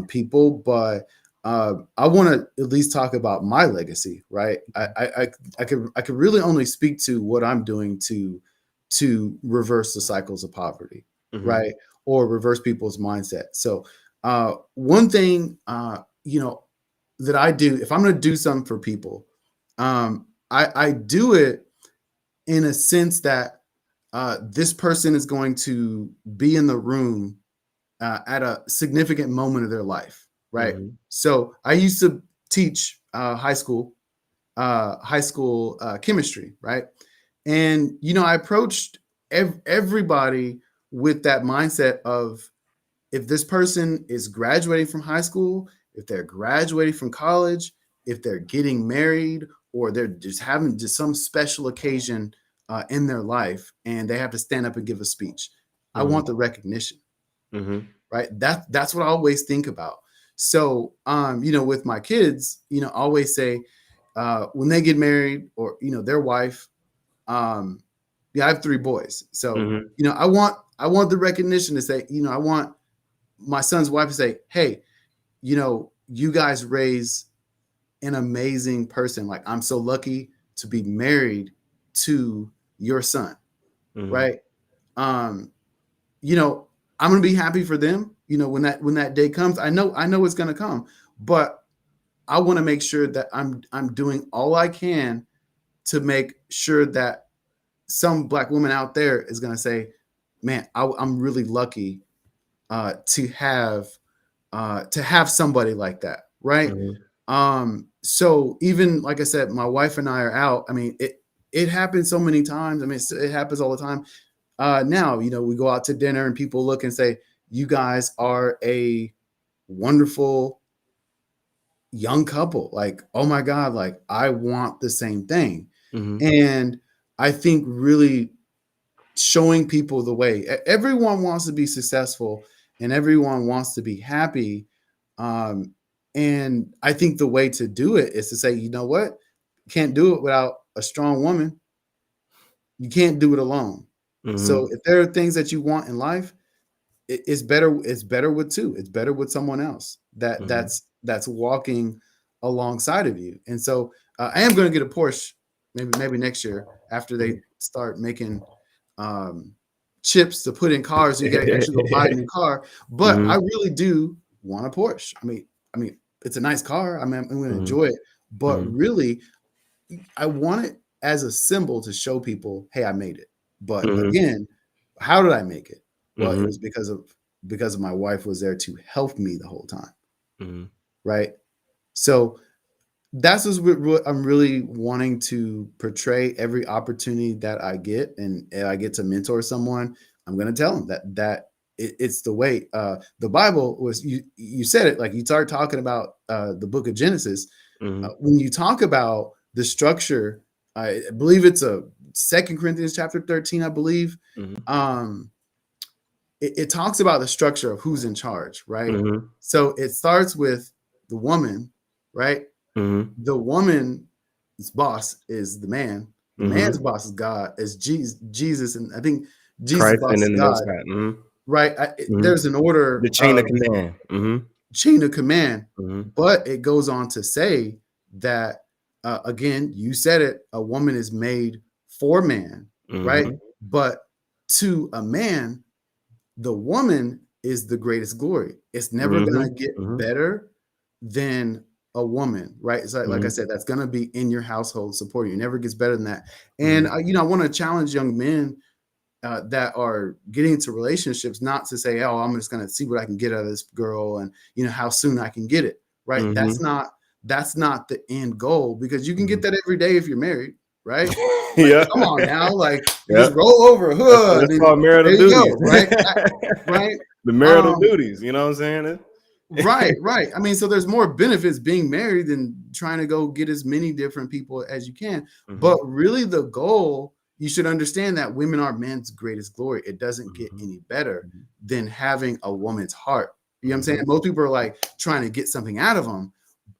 people, but I want to at least talk about my legacy, right? I could really only speak to what I'm doing to reverse the cycles of poverty, right, or reverse people's mindset. So one thing that I do, if I'm going to do something for people, I do it in a sense that this person is going to be in the room at a significant moment of their life, right? So I used to teach high school chemistry, right? And I approached everybody with that mindset of, if this person is graduating from high school, if they're graduating from college, if they're getting married, or they're just having just some special occasion in their life, and they have to stand up and give a speech, I want the recognition, right? That's what I always think about. So, with my kids, I always say when they get married, or their wife, I have 3 boys, so I want the recognition to say, I want my son's wife to say, hey, you guys raise an amazing person. Like, I'm so lucky to be married to your son, right? I'm gonna be happy for them, when that day comes. I know it's gonna come, but I want to make sure that I'm doing all I can to make sure that some Black woman out there is gonna say, man, I'm really lucky to have somebody like that, right? So even like I said, my wife and I are out. I mean, it happens so many times. I mean, it happens all the time. Now, you know, we go out to dinner and people look and say, you guys are a wonderful young couple. Like, oh my God, like I want the same thing. Mhm. And I think really showing people the way. Everyone wants to be successful and everyone wants to be happy. And I think the way to do it is to say, you know what? Can't do it without a strong woman. You can't do it alone. Mhm. So if there are things that you want in life, it's better. It's better with two. It's better with someone else Mhm. that's walking alongside of you. And so I am going to get a Porsche maybe next year after they start making um, chips to put in cars. So you can actually go buy a new car. But I Mhm. really do want a Porsche. I mean, it's a nice car. I mean, I'm going to Mhm. enjoy it. But Mhm. really, I want it as a symbol to show people, hey, I made it. But Mhm. again, how did I make it? Well, it Mhm. was because of my wife was there to help me the whole time, Mhm. right? So that's what I'm really wanting to portray every opportunity that I get, and I get to mentor someone. I'm going to tell them that it's the way. The Bible was you said it, like you start talking about the book of Genesis. Mhm. When you talk about the structure, I believe it's a Second Corinthians chapter 13. I believe Mhm. um, it talks about the structure of who's in charge, right? Mhm. So it starts with the woman, right? Mhm. The woman's boss is the man. The man's Mhm. boss is God, is Jesus, and I think Jesus' Christ boss and is then the Most God, High. Mhm. right? Mhm. There's an order The chain of of command. Mhm. chain of command, Mhm. but it goes on to say that again, you said it, a woman is made for man, right? Mhm. But to a man, the woman is the greatest glory. It's never Mhm. gonna get Mhm. better than a woman, right? It's like I Mhm. said, that's gonna be in your household supporting you. It never gets better than that. And Mhm. you know, I want to challenge young men that are getting into relationships, not to say, "Oh, I'm just gonna see what I can get out of this girl," and you know how soon I can get it. Right? Mhm. That's not the end goal, because you can get Mhm. that every day if you're married, right? Like, Yeah. come on now, like you just Yep. roll over, huh, and That's then called marital there you duties. go, right? Right? The marital Um, duties. You know what I'm saying? right. I mean, so there's more benefits being married than trying to go get as many different people as you can. But Mhm. really, the goal, you should understand that women are men's greatest glory. It doesn't get Mhm. any better Mhm. than having a woman's heart. You know what I'm saying? Mhm. Most people are like trying to get something out of them.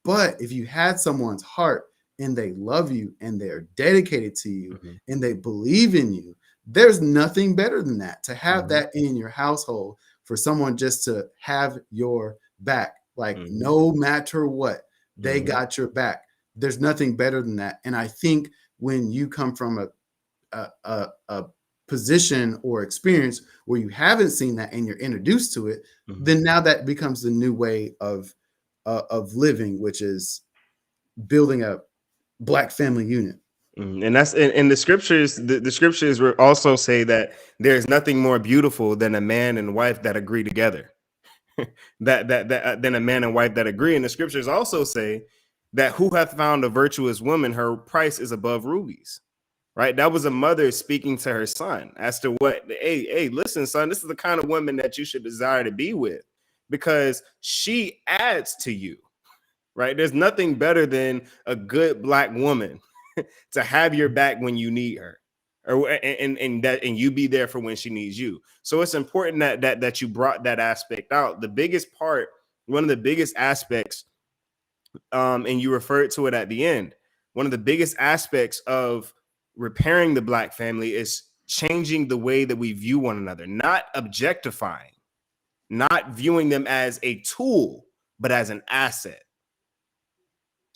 But if you had someone's heart and they love you and they're dedicated to you Mhm. and they believe in you, there's nothing better than that. To have Mhm. that in your household, for someone just to have your back, like Mhm. no matter what, they Mhm. got your back. There's nothing better than that. And I think when you come from a position or experience where you haven't seen that and you're introduced to it, Mhm. then now that becomes the new way of living, which is building a black family unit. And that's in the scriptures. The scriptures will also say that there's nothing more beautiful than a man and wife that agree together. That than a man and wife that agree. And the scriptures also say that who hath found a virtuous woman, her price is above rubies. Right? That was a mother speaking to her son as to what, hey, listen, son, this is the kind of woman that you should desire to be with, because she adds to you. Right? There's nothing better than a good black woman to have your back when you need her, or and you be there for when she needs you. So it's important that you brought that aspect out. The biggest part, one of the biggest aspects, and you referred to it at the end, one of the biggest aspects of repairing the black family is changing the way that we view one another, not objectifying, not viewing them as a tool, but as an asset,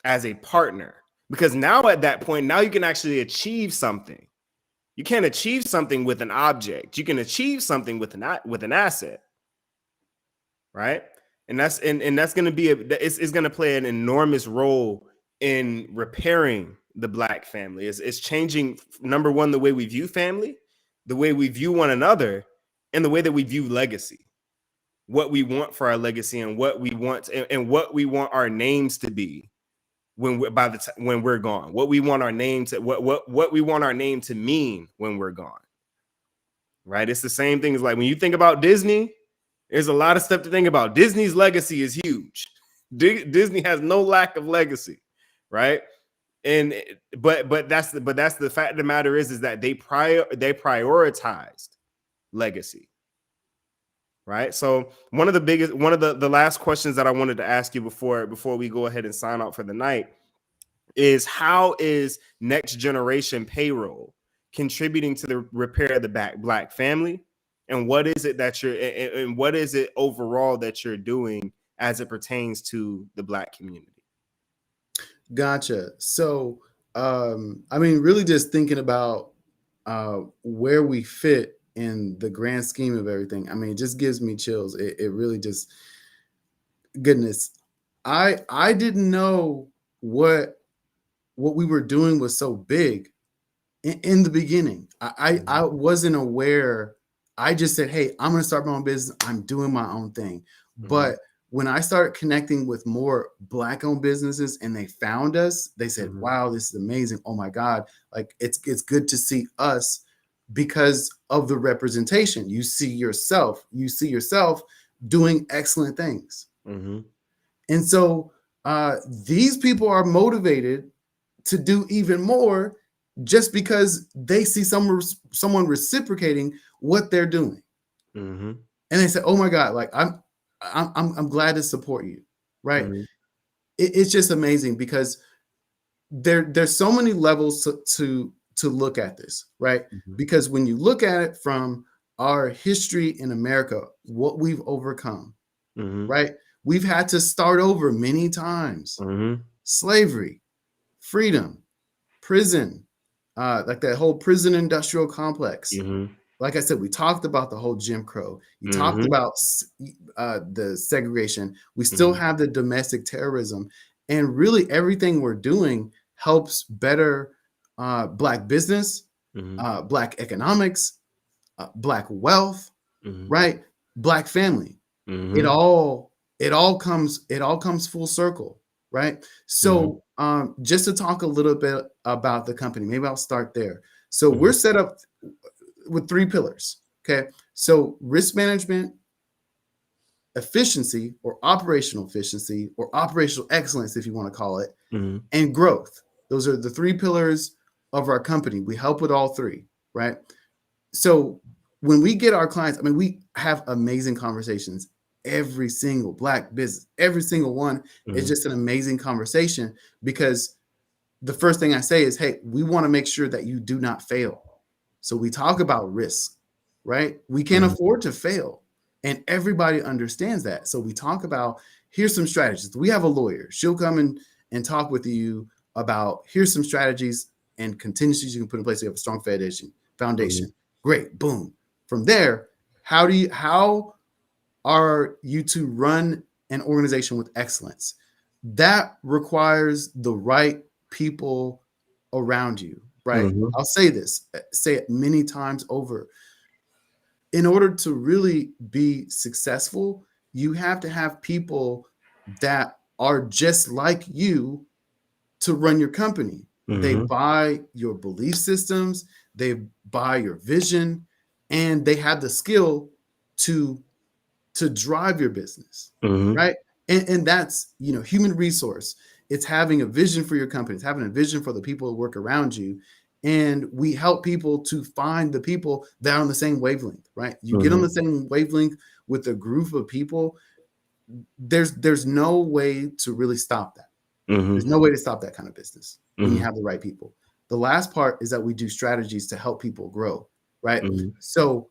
as a partner. Because now at that point, now you can actually achieve something. You can't achieve something with an object. You can achieve something with an asset, right? And that's going to be it's going to play an enormous role in repairing the black family. It's changing, number one, the way we view family, the way we view one another, and the way that we view legacy. What we want for our legacy, and what we want, and what we want our names to be, when when we're gone, what we want our name to what we want our name to mean when we're gone. Right? It's the same thing as like when you think about Disney, there's a lot of stuff to think about. Disney's legacy is huge. Disney has no lack of legacy, right? And but that's the fact of the matter is that they prioritized legacy. Right. So one of the last questions that I wanted to ask you before we go ahead and sign out for the night is, how is Next Generation Payroll contributing to the repair of the Black family? And what is it that and what is it overall that you're doing as it pertains to the Black community? Gotcha. So, I mean, really just thinking about where we fit in the grand scheme of everything. I mean, it just gives me chills. It really just, goodness, I didn't know what we were doing was so big in the beginning. I wasn't aware. I just said, hey, I'm going to start my own business. I'm doing my own thing. But when I started connecting with more Black-owned businesses and they found us, they said, wow, this is amazing. Oh my God. Like it's good to see us because of the representation. You see yourself doing excellent things. And so these people are motivated to do even more just because they see someone reciprocating what they're doing. And they say, oh my God, like I'm glad to support you. Right. It's just amazing because there's so many levels to look at this, right? Because when you look at it from our history in America, what we've overcome, right? We've had to start over many times. Slavery, freedom, prison, like that whole prison industrial complex. Like I said, we talked about the whole Jim Crow. You talked about the segregation. We still have the domestic terrorism. And really everything we're doing helps better Black business, Black economics, Black wealth, right? Black family. It all comes full circle, right? So just to talk a little bit about the company, maybe I'll start there. So we're set up with 3 pillars. Okay. So risk management, efficiency or operational excellence, if you want to call it, and growth. Those are the 3 pillars of our company. We help with all 3, right? So when we get our clients, I mean, we have amazing conversations. Every single Black business, every single one is just an amazing conversation, because the first thing I say is, hey, we want to make sure that you do not fail. So we talk about risk, right? We can't afford to fail. And everybody understands that. So we talk about, here's some strategies. We have a lawyer. She'll come and talk with you about, here's some strategies and contingencies you can put in place to have a strong foundation. Great. Boom. From there, how are you to run an organization with excellence? That requires the right people around you, right? I'll say it many times over. In order to really be successful, you have to have people that are just like you to run your company. They buy your belief systems, they buy your vision, and they have the skill to drive your business, right? And that's, human resource. It's having a vision for your company. It's having a vision for the people who work around you. And we help people to find the people that are on the same wavelength, right? You get on the same wavelength with a group of people, there's no way to really stop that. There's no way to stop that kind of business when you have the right people. The last part is that we do strategies to help people grow, right? So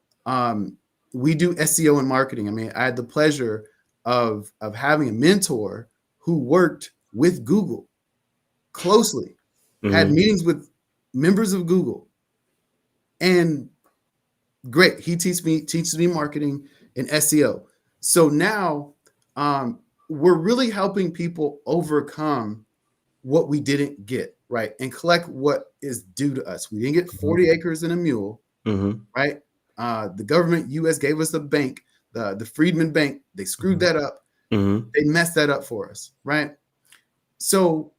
we do SEO and marketing. I mean, I had the pleasure of having a mentor who worked with Google closely, had meetings with members of Google, and great. He teaches me marketing and SEO. So now we're really helping people overcome what we didn't get, right? And collect what is due to us. We didn't get 40 acres and a mule, right? The government, US, gave us a bank, the Freedman Bank. They screwed that up. They messed that up for us, right? So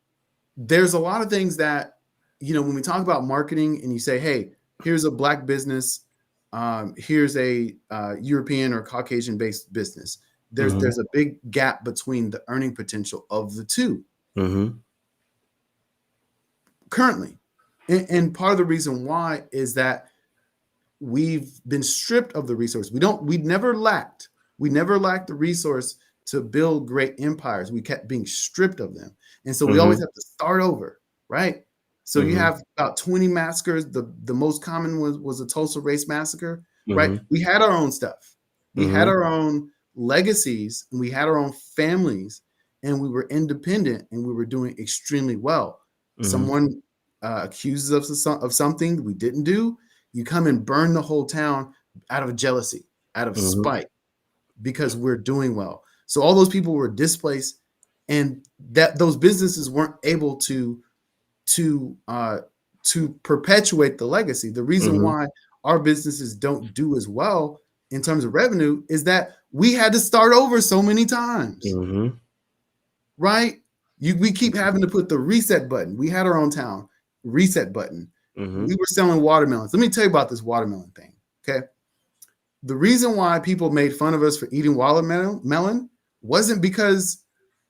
there's a lot of things that, when we talk about marketing and you say, hey, here's a Black business, here's a European or Caucasian based business. There's a big gap between the earning potential of the two currently. And part of the reason why is that we've been stripped of the resource. We never lacked the resource to build great empires. We kept being stripped of them. And so we always have to start over, right? So you have about 20 massacres. The most common was the Tulsa race massacre, right? We had our own stuff. We had our own legacies, and we had our own families, and we were independent, and we were doing extremely well. Someone accuses us of something we didn't do, you come and burn the whole town out of jealousy, out of spite, because we're doing well. So all those people were displaced, and that those businesses weren't able to perpetuate the legacy. The reason why our businesses don't do as well in terms of revenue is that we had to start over so many times, right? We keep having to put the reset button. We had our own town, reset button. We were selling watermelons. Let me tell you about this watermelon thing, okay? The reason why people made fun of us for eating watermelon wasn't because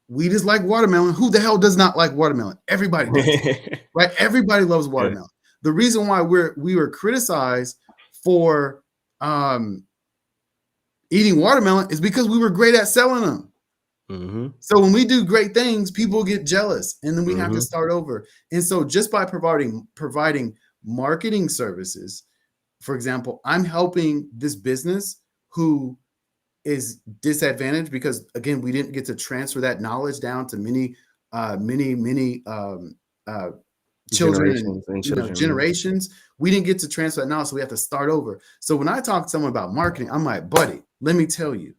we just like watermelon. Who the hell does not like watermelon? Everybody does, right? Everybody loves watermelon. The reason why we were criticized for eating watermelon is because we were great at selling them. So when we do great things, people get jealous, and then we have to start over. And so just by providing marketing services, for example, I'm helping this business who is disadvantaged because, again, we didn't get to transfer that knowledge down to many children and generations. We didn't get to transfer that knowledge, so we have to start over. So when I talk to someone about marketing, I'm like, buddy, let me tell you,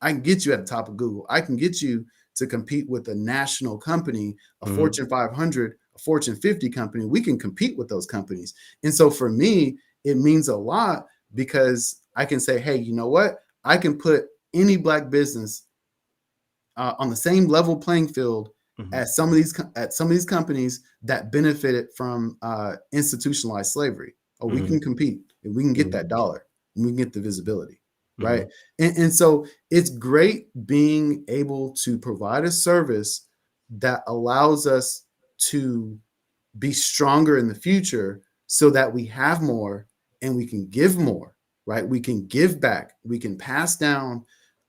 I can get you at the top of Google. I can get you to compete with a national company, a Fortune 500, a Fortune 50 company. We can compete with those companies. And so for me, it means a lot because I can say, hey, you know what? I can put any Black business on the same level playing field as some of these companies that benefited from institutionalized slavery. Oh, we can compete, and we can get that dollar, and we can get the visibility. Right. And so it's great being able to provide a service that allows us to be stronger in the future so that we have more and we can give more, right? We can give back. We can pass down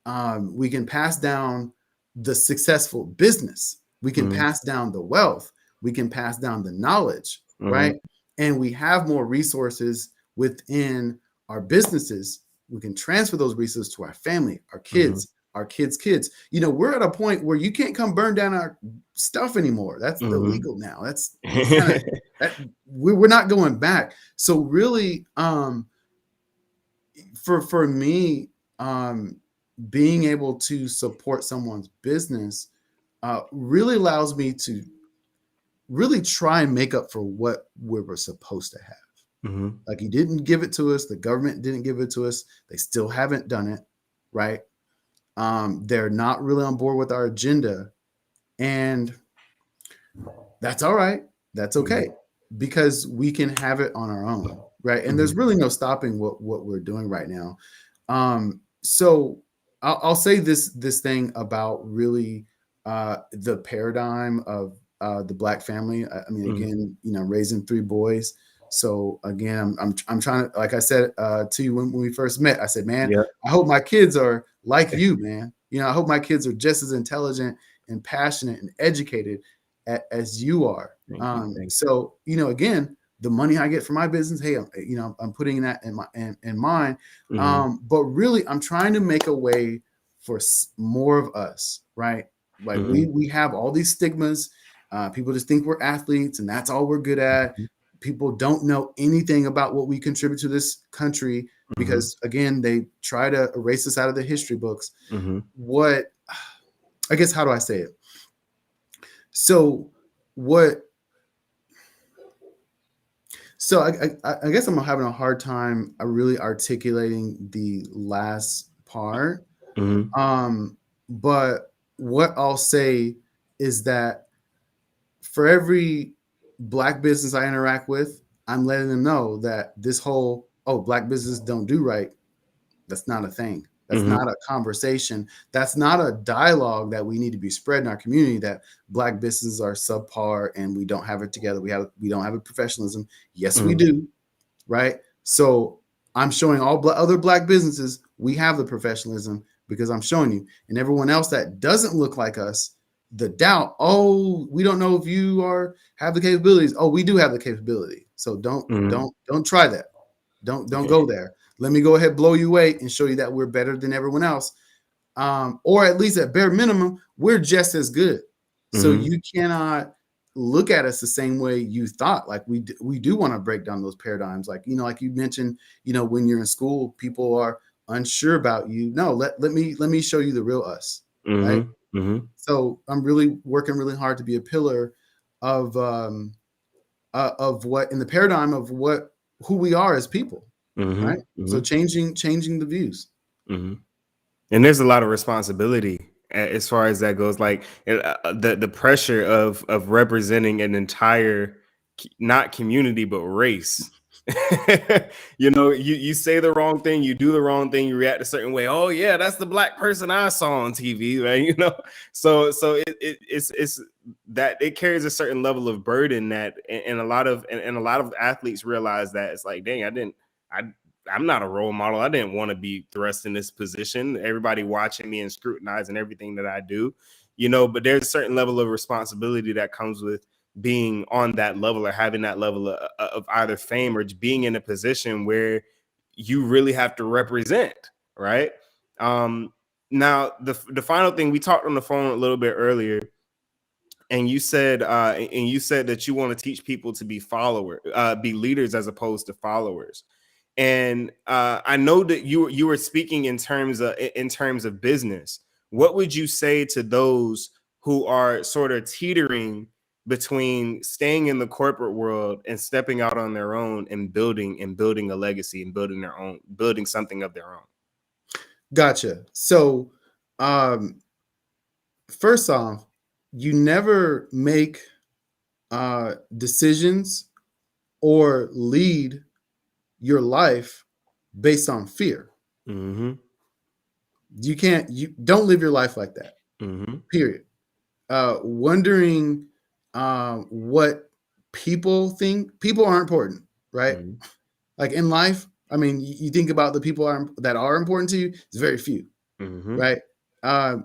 the successful business. We can pass down the wealth. We can pass down the knowledge, right? And we have more resources within our businesses. We can transfer those resources to our family, our kids, our kids' kids. We're at a point where you can't come burn down our stuff anymore. That's illegal now. That's kind of we're not going back. So really, for me, being able to support someone's business really allows me to really try and make up for what we were supposed to have. Like, he didn't give it to us. The government didn't give it to us. They still haven't done it, right? They're not really on board with our agenda, and that's all right. That's okay, because we can have it on our own, right? And there's really no stopping what we're doing right now. So I'll say this thing about really the paradigm of the Black family. I mean, again, raising 3 boys. So again, I'm trying to, like I said to you when we first met, I said, man, I hope my kids are like you, man. I hope my kids are just as intelligent and passionate and educated as you are. So, again, the money I get from my business, hey, I'm putting that in mine. But really, I'm trying to make a way for more of us, right? Like we have all these stigmas. People just think we're athletes and that's all we're good at. People don't know anything about what we contribute to this country because, again, they try to erase us out of the history books. I guess, how do I say it? So I guess I'm having a hard time really articulating the last part. But what I'll say is that for every Black business I interact with, I'm letting them know that this whole, oh, Black business don't do right, that's not a thing. That's not a conversation. That's not a dialogue that we need to be spread in our community, that Black businesses are subpar and we don't have it together. We don't have a professionalism. Yes, we do. Right. So I'm showing all other Black businesses we have the professionalism, because I'm showing you, and everyone else that doesn't look like us, the doubt, oh, we don't know if you have the capabilities. Oh, we do have the capability. So don't try that. Don't go there. Let me go ahead, blow you away, and show you that we're better than everyone else. Or at least at bare minimum, we're just as good. So you cannot look at us the same way you thought. Like we do want to break down those paradigms. Like, like you mentioned, when you're in school, people are unsure about you. No, let me show you the real us. Right. So I'm really working really hard to be a pillar of what in the paradigm of who we are as people. Right. So changing the views. And there's a lot of responsibility as far as that goes. Like the pressure of representing an entire, not community, but race. You say the wrong thing, you do the wrong thing, you react a certain way. Oh yeah, that's the Black person I saw on TV, right? So it's that it carries a certain level of burden that, and a lot of athletes realize that it's like, dang, I'm not a role model. I didn't want to be thrust in this position. Everybody watching me and scrutinizing everything that I do, but there's a certain level of responsibility that comes with being on that level, or having that level of either fame, or being in a position where you really have to represent, right? Now the final thing, we talked on the phone a little bit earlier, and you said that you want to teach people to be leaders as opposed to followers. And I know that you were speaking in terms of business. What would you say to those who are sort of teetering between staying in the corporate world and stepping out on their own and building a legacy and building something of their own? Gotcha. So, first off, you never make decisions or lead your life based on fear. You don't live your life like that. Period. Wondering what people think. People are important, right? Like in life, I mean, you think about the people that are important to you, it's very few, right?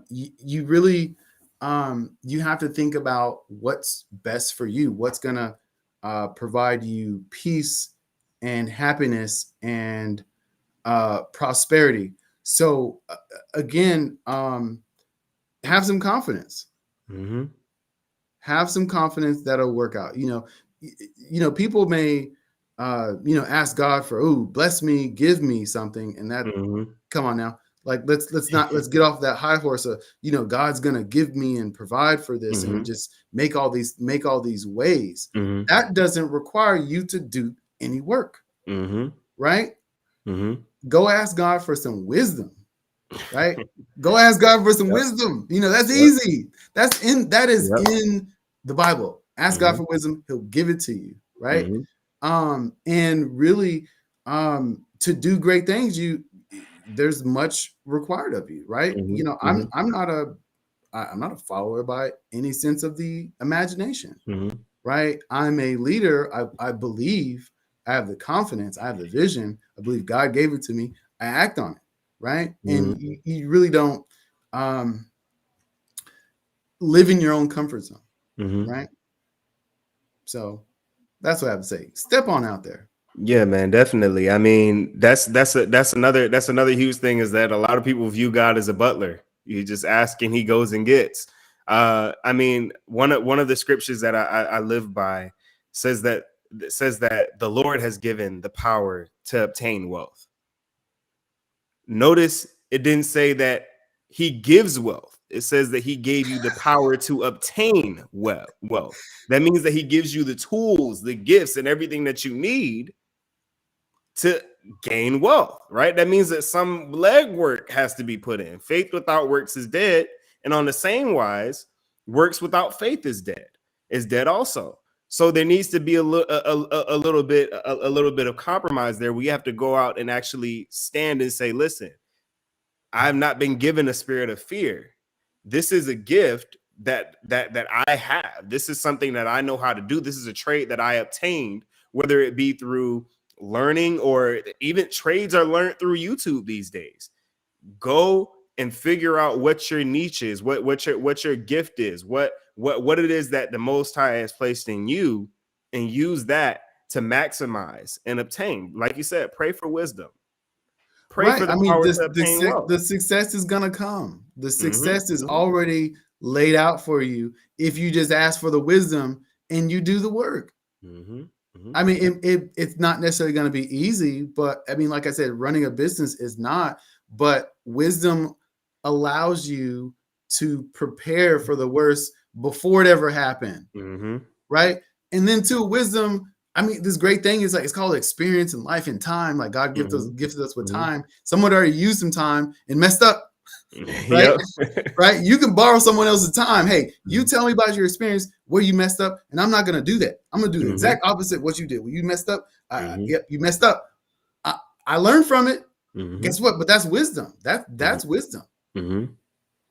You really, you have to think about what's best for you, what's gonna provide you peace and happiness and prosperity. So again, have some confidence. Have some confidence that'll work out. People may ask God for, oh, bless me, give me something, and that come on now. Like let's get off that high horse of God's gonna give me and provide for this and just make all these ways. That doesn't require you to do any work. Right? Go ask God for some wisdom. Right? Go ask God for some wisdom. That's easy. That is in the Bible. Ask God for wisdom, he'll give it to you, right? And really to do great things, there's much required of you, right? I'm not a follower by any sense of the imagination. Right? I'm a leader. I believe, I have the confidence, I have the vision, I believe God gave it to me, I act on it, right? And you really don't live in your own comfort zone, right? So that's what I have to say. Step on out there. Yeah, man, definitely. I mean, that's another huge thing, is that a lot of people view God as a butler. You just ask and he goes and gets. I mean, one of the scriptures that I live by says that the Lord has given the power to obtain wealth. Notice it didn't say that he gives wealth. It says that he gave you the power to obtain wealth. That means that he gives you the tools, the gifts, and everything that you need to gain wealth, right? That means that some legwork has to be put in. Faith without works is dead. And on the same wise, works without faith is dead. is dead also. So there needs to be a little bit of compromise there. We have to go out and actually stand and say, listen, I've not been given a spirit of fear. This is a gift that I have. This is something that I know how to do. This is a trade that I obtained, whether it be through learning or even trades are learned through YouTube these days. Go and figure out what your niche is, what your gift is, what it is that the Most High has placed in you, and use that to maximize and obtain. Like you said, pray for wisdom. Pray Right. for the I mean, power to obtain wealth. the success is gonna come. The success is Mhm. already laid out for you if you just ask for the wisdom and you do the work. Mhm. Mhm. I mean, it's not necessarily going to be easy, but I mean, like I said, running a business is not, but wisdom allows you to prepare for the worst before it ever happened. Mhm. Right. And then too, wisdom. I mean, this great thing is like it's called experience and life and time. Like God Mhm. gifted us with Mhm. time. Someone already used some time and messed up, right? Yep. Right? You can borrow someone else's time. Hey, you Mhm. tell me about your experience where you messed up, and I'm not going to do that. I'm going to do the Mhm. exact opposite of what you did. When you messed up, Mhm. yep, you messed up. I learned from it. Mhm. Guess what? But that's wisdom. That's wisdom. Mhm.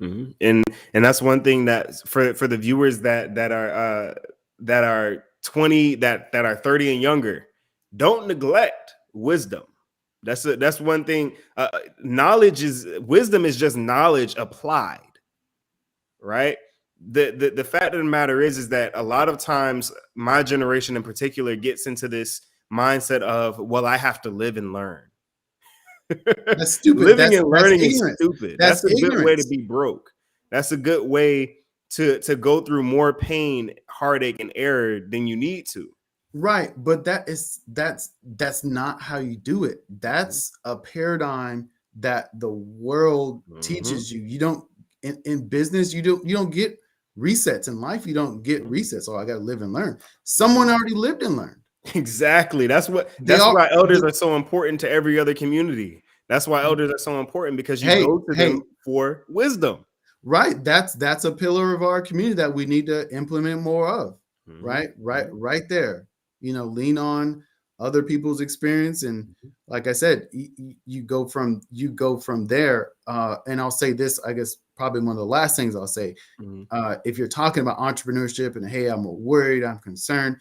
Mhm. And that's one thing that for the viewers that are 20 that are 30 and younger, don't neglect wisdom. That's one thing. Wisdom is just knowledge applied, right? The fact of the matter is that a lot of times my generation in particular gets into this mindset of, well, I have to live and learn. That's stupid. Living and That's learning is ignorance. stupid. That's That's a good way to ignorance. be broke. That's a good way to go through more pain, heartache, and error than you need to. Right, but that's not how you do it. That's a paradigm that the world Mhm. teaches you. You don't in business, you don't get resets in life. You don't get Mhm. resets. Oh, I got to live and learn. Someone Mhm. already lived and learned. Exactly. They That's all why elders the, are so important to every other community. That's why elders are so important, because you hey, go to them hey, for wisdom. right. That's a pillar of our community that we need to implement more of. Mhm. Right, right, Mhm. right there. Lean on other people's experience, and Mhm. like I said, you go from there. And I'll say this, I guess probably one of the last things I'll say. Mhm. If you're talking about entrepreneurship and hey, I'm worried, I'm concerned,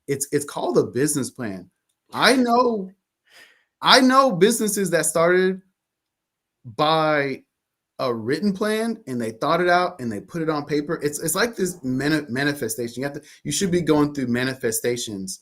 it's called a business plan. I know, I know businesses that started by a written plan and they thought it out and they put it on paper. It's like this manifestation. You should be going through manifestations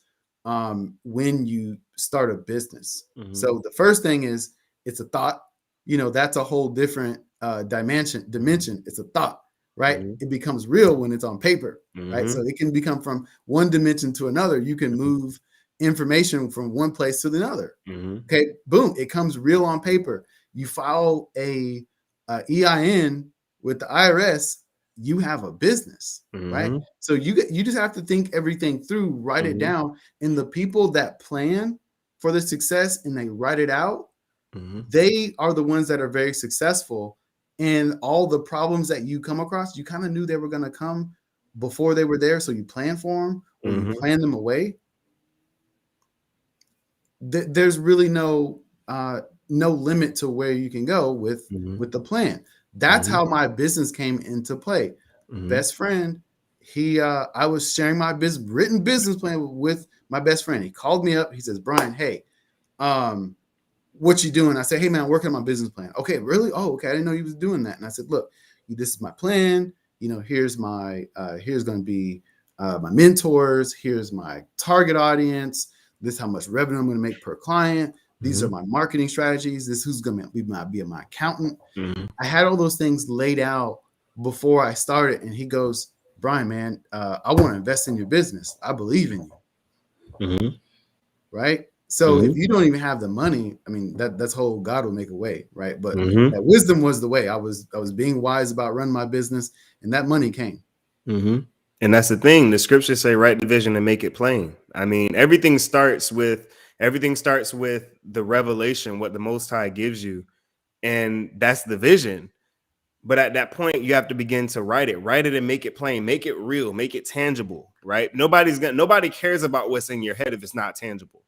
when you start a business. Mhm. So the first thing is it's a thought. That's a whole different dimension. It's a thought, right? Mhm. It becomes real when it's on paper, right? So Mhm. it can become from one dimension to another. You can move information from one place to another. Mhm. Okay, boom, it comes real on paper. You file a EIN with the IRS, you have a business, right? Mhm. So you just have to think everything through, write it Mhm. down, and the people that plan for the success and they write it out, Mhm. they are the ones that are very successful. And all the problems that you come across, you kind of knew they were going to come before they were there, so you plan for them or you Mhm. plan them away. There's really no limit to where you can go Mhm. with the plan. That's Mhm. how my business came into play. Mhm. Best friend, I was sharing my written business plan with my best friend. He called me up. He says, Brian, hey, um, what you doing? I said, hey man, I'm working on my business plan. Okay, really? Oh, okay. I didn't know you was doing that. And I said, look, this is my plan. Here's going to be my mentors. Here's my target audience. This is how much revenue I'm going to make per client. These are Mhm. my marketing strategies. This is who's going to be my accountant. Mhm. I had all those things laid out before I started. And he goes, Brian, man, I want to invest in your business. I believe in you. Mhm. Right? So if Mhm. you don't even have the money, I mean that's whole God will make a way, right? But Mhm. that wisdom was the way. I was being wise about running my business, and that money came. Mhm. And that's the thing. The scriptures say, write the vision and make it plain. I mean, everything starts with the revelation, what the Most High gives you, and that's the vision. But at that point, you have to begin to write it and make it plain, make it real, make it tangible, right? Nobody cares about what's in your head if it's not tangible.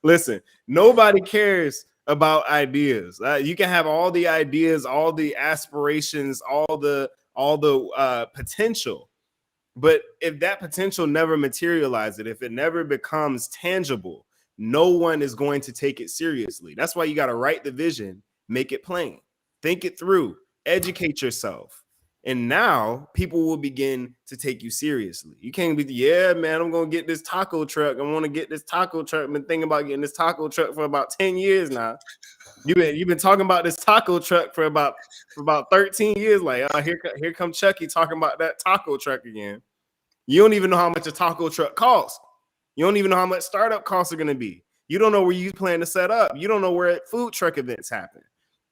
Listen, nobody cares about ideas. You can have all the ideas, all the aspirations, all the potential, but if that potential never materializes, if it never becomes tangible, no one is going to take it seriously. That's why you got to write the vision, make it plain, think it through, educate yourself. And now people will begin to take you seriously. You can't be, yeah, man, I'm going to get this taco truck. I want to get this taco truck. I've been thinking about getting this taco truck for about 10 years now. You've been talking about this taco truck for about 13 years. Like, oh, here come Chucky talking about that taco truck again. You don't even know how much a taco truck costs. You don't even know how much startup costs are going to be. You don't know where you plan to set up. You don't know where food truck events happen,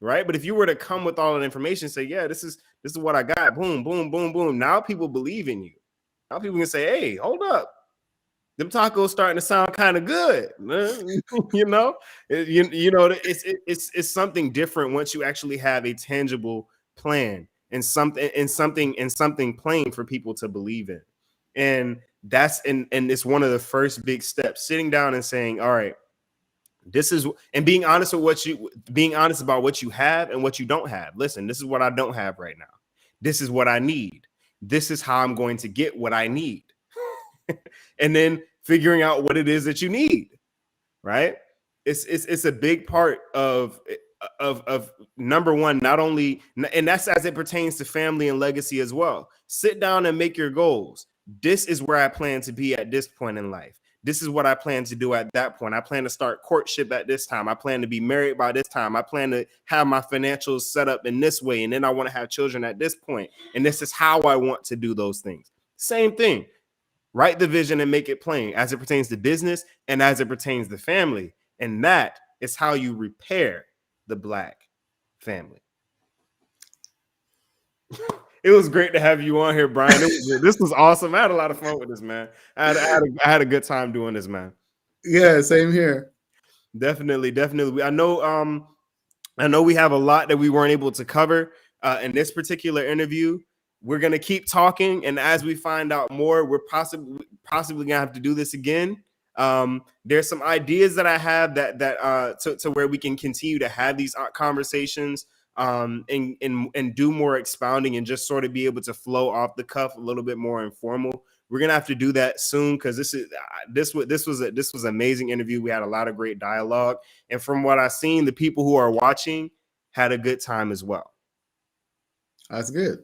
right? But if you were to come with all that information, say, yeah, this is what I got. Boom, boom, boom, boom. Now people believe in you. Now people can say, hey, hold up. Them tacos starting to sound kind of good. You know, it's something different once you actually have a tangible plan and something plain for people to believe in. And that's and it's one of the first big steps, sitting down and saying, all right, this is, and being honest about what you have and what you don't have. Listen, this is what I don't have right now. This is what I need. This is how I'm going to get what I need. And then figuring out what it is that you need, right? It's a big part of number one, not only, and that's as it pertains to family and legacy as well. Sit down and make your goals. This is where I plan to be at this point in life. This is what I plan to do at that point. I plan to start courtship at this time. I plan to be married by this time. I plan to have my financials set up in this way. And then I want to have children at this point. And this is how I want to do those things. Same thing. Write the vision and make it plain as it pertains to business and as it pertains to family. And that is how you repair the Black family. It was great to have you on here, Brian. This was awesome. I had a lot of fun with this, man. I had a good time doing this, man. Yeah, same here. Definitely. I know we have a lot that we weren't able to cover in this particular interview. We're gonna keep talking, and as we find out more, we're possibly gonna have to do this again. There's some ideas that I have that to where we can continue to have these conversations and do more expounding and just sort of be able to flow off the cuff a little bit more informal. We're gonna have to do that soon because this was an amazing interview. We had a lot of great dialogue, and from what I've seen, the people who are watching had a good time as well. That's good.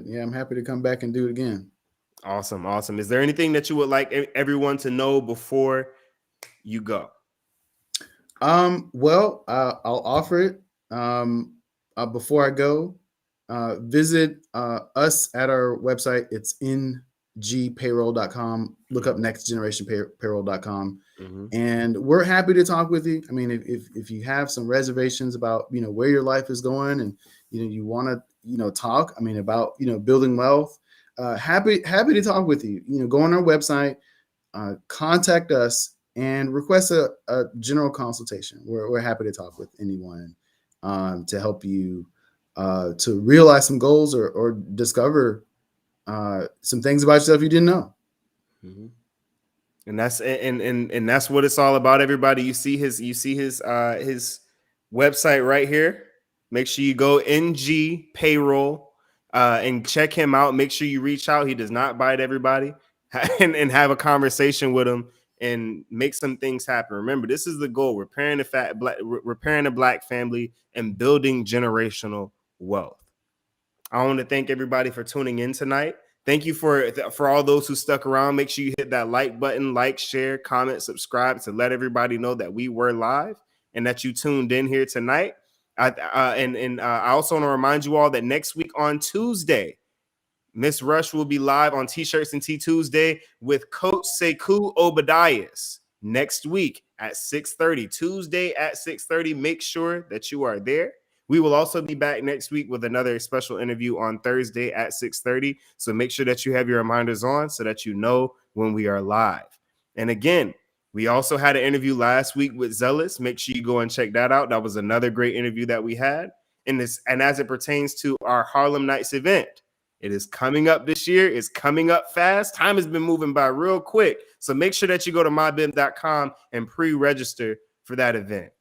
Yeah, I'm happy to come back and do it again. Awesome. Is there anything that you would like everyone to know before you go? Well, I'll offer it. Before I go, visit us at our website. It's ngpayroll.com. Look up nextgenerationpayroll.com. Mm-hmm. And we're happy to talk with you. I mean, if you have some reservations about, where your life is going and, you want to, talk, about, building wealth, happy to talk with you. Go on our website, contact us and request a general consultation. We're happy to talk with anyone to help you to realize some goals or discover some things about yourself you didn't know. Mm-hmm. And that's what it's all about, everybody. You see his website right here. Make sure you go NG Payroll and check him out. Make sure you reach out. He does not bite everybody, and have a conversation with him and make some things happen. Remember, this is the goal: repairing the Black family and building generational wealth. I want to thank everybody for tuning in tonight. Thank you for all those who stuck around. Make sure you hit that like button, like, share, comment, subscribe to let everybody know that we were live and that you tuned in here tonight. I also want to remind you all that next week on Tuesday, Miss Rush will be live on T-Shirts and Tea Tuesday with Coach Sekou Obadias next week at 6:30. Tuesday at 6:30. Make sure that you are there. We will also be back next week with another special interview on Thursday at 6:30. So make sure that you have your reminders on so that you know when we are live. And again, we also had an interview last week with Zealous. Make sure you go and check that out. That was another great interview that we had. And as it pertains to our Harlem Nights event, it is coming up this year. It's coming up fast. Time has been moving by real quick. So make sure that you go to mybimp.com and pre-register for that event.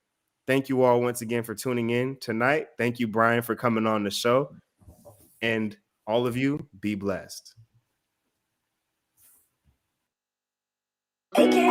Thank you all once again for tuning in tonight. Thank you, Brian, for coming on the show. And all of you, be blessed. AK.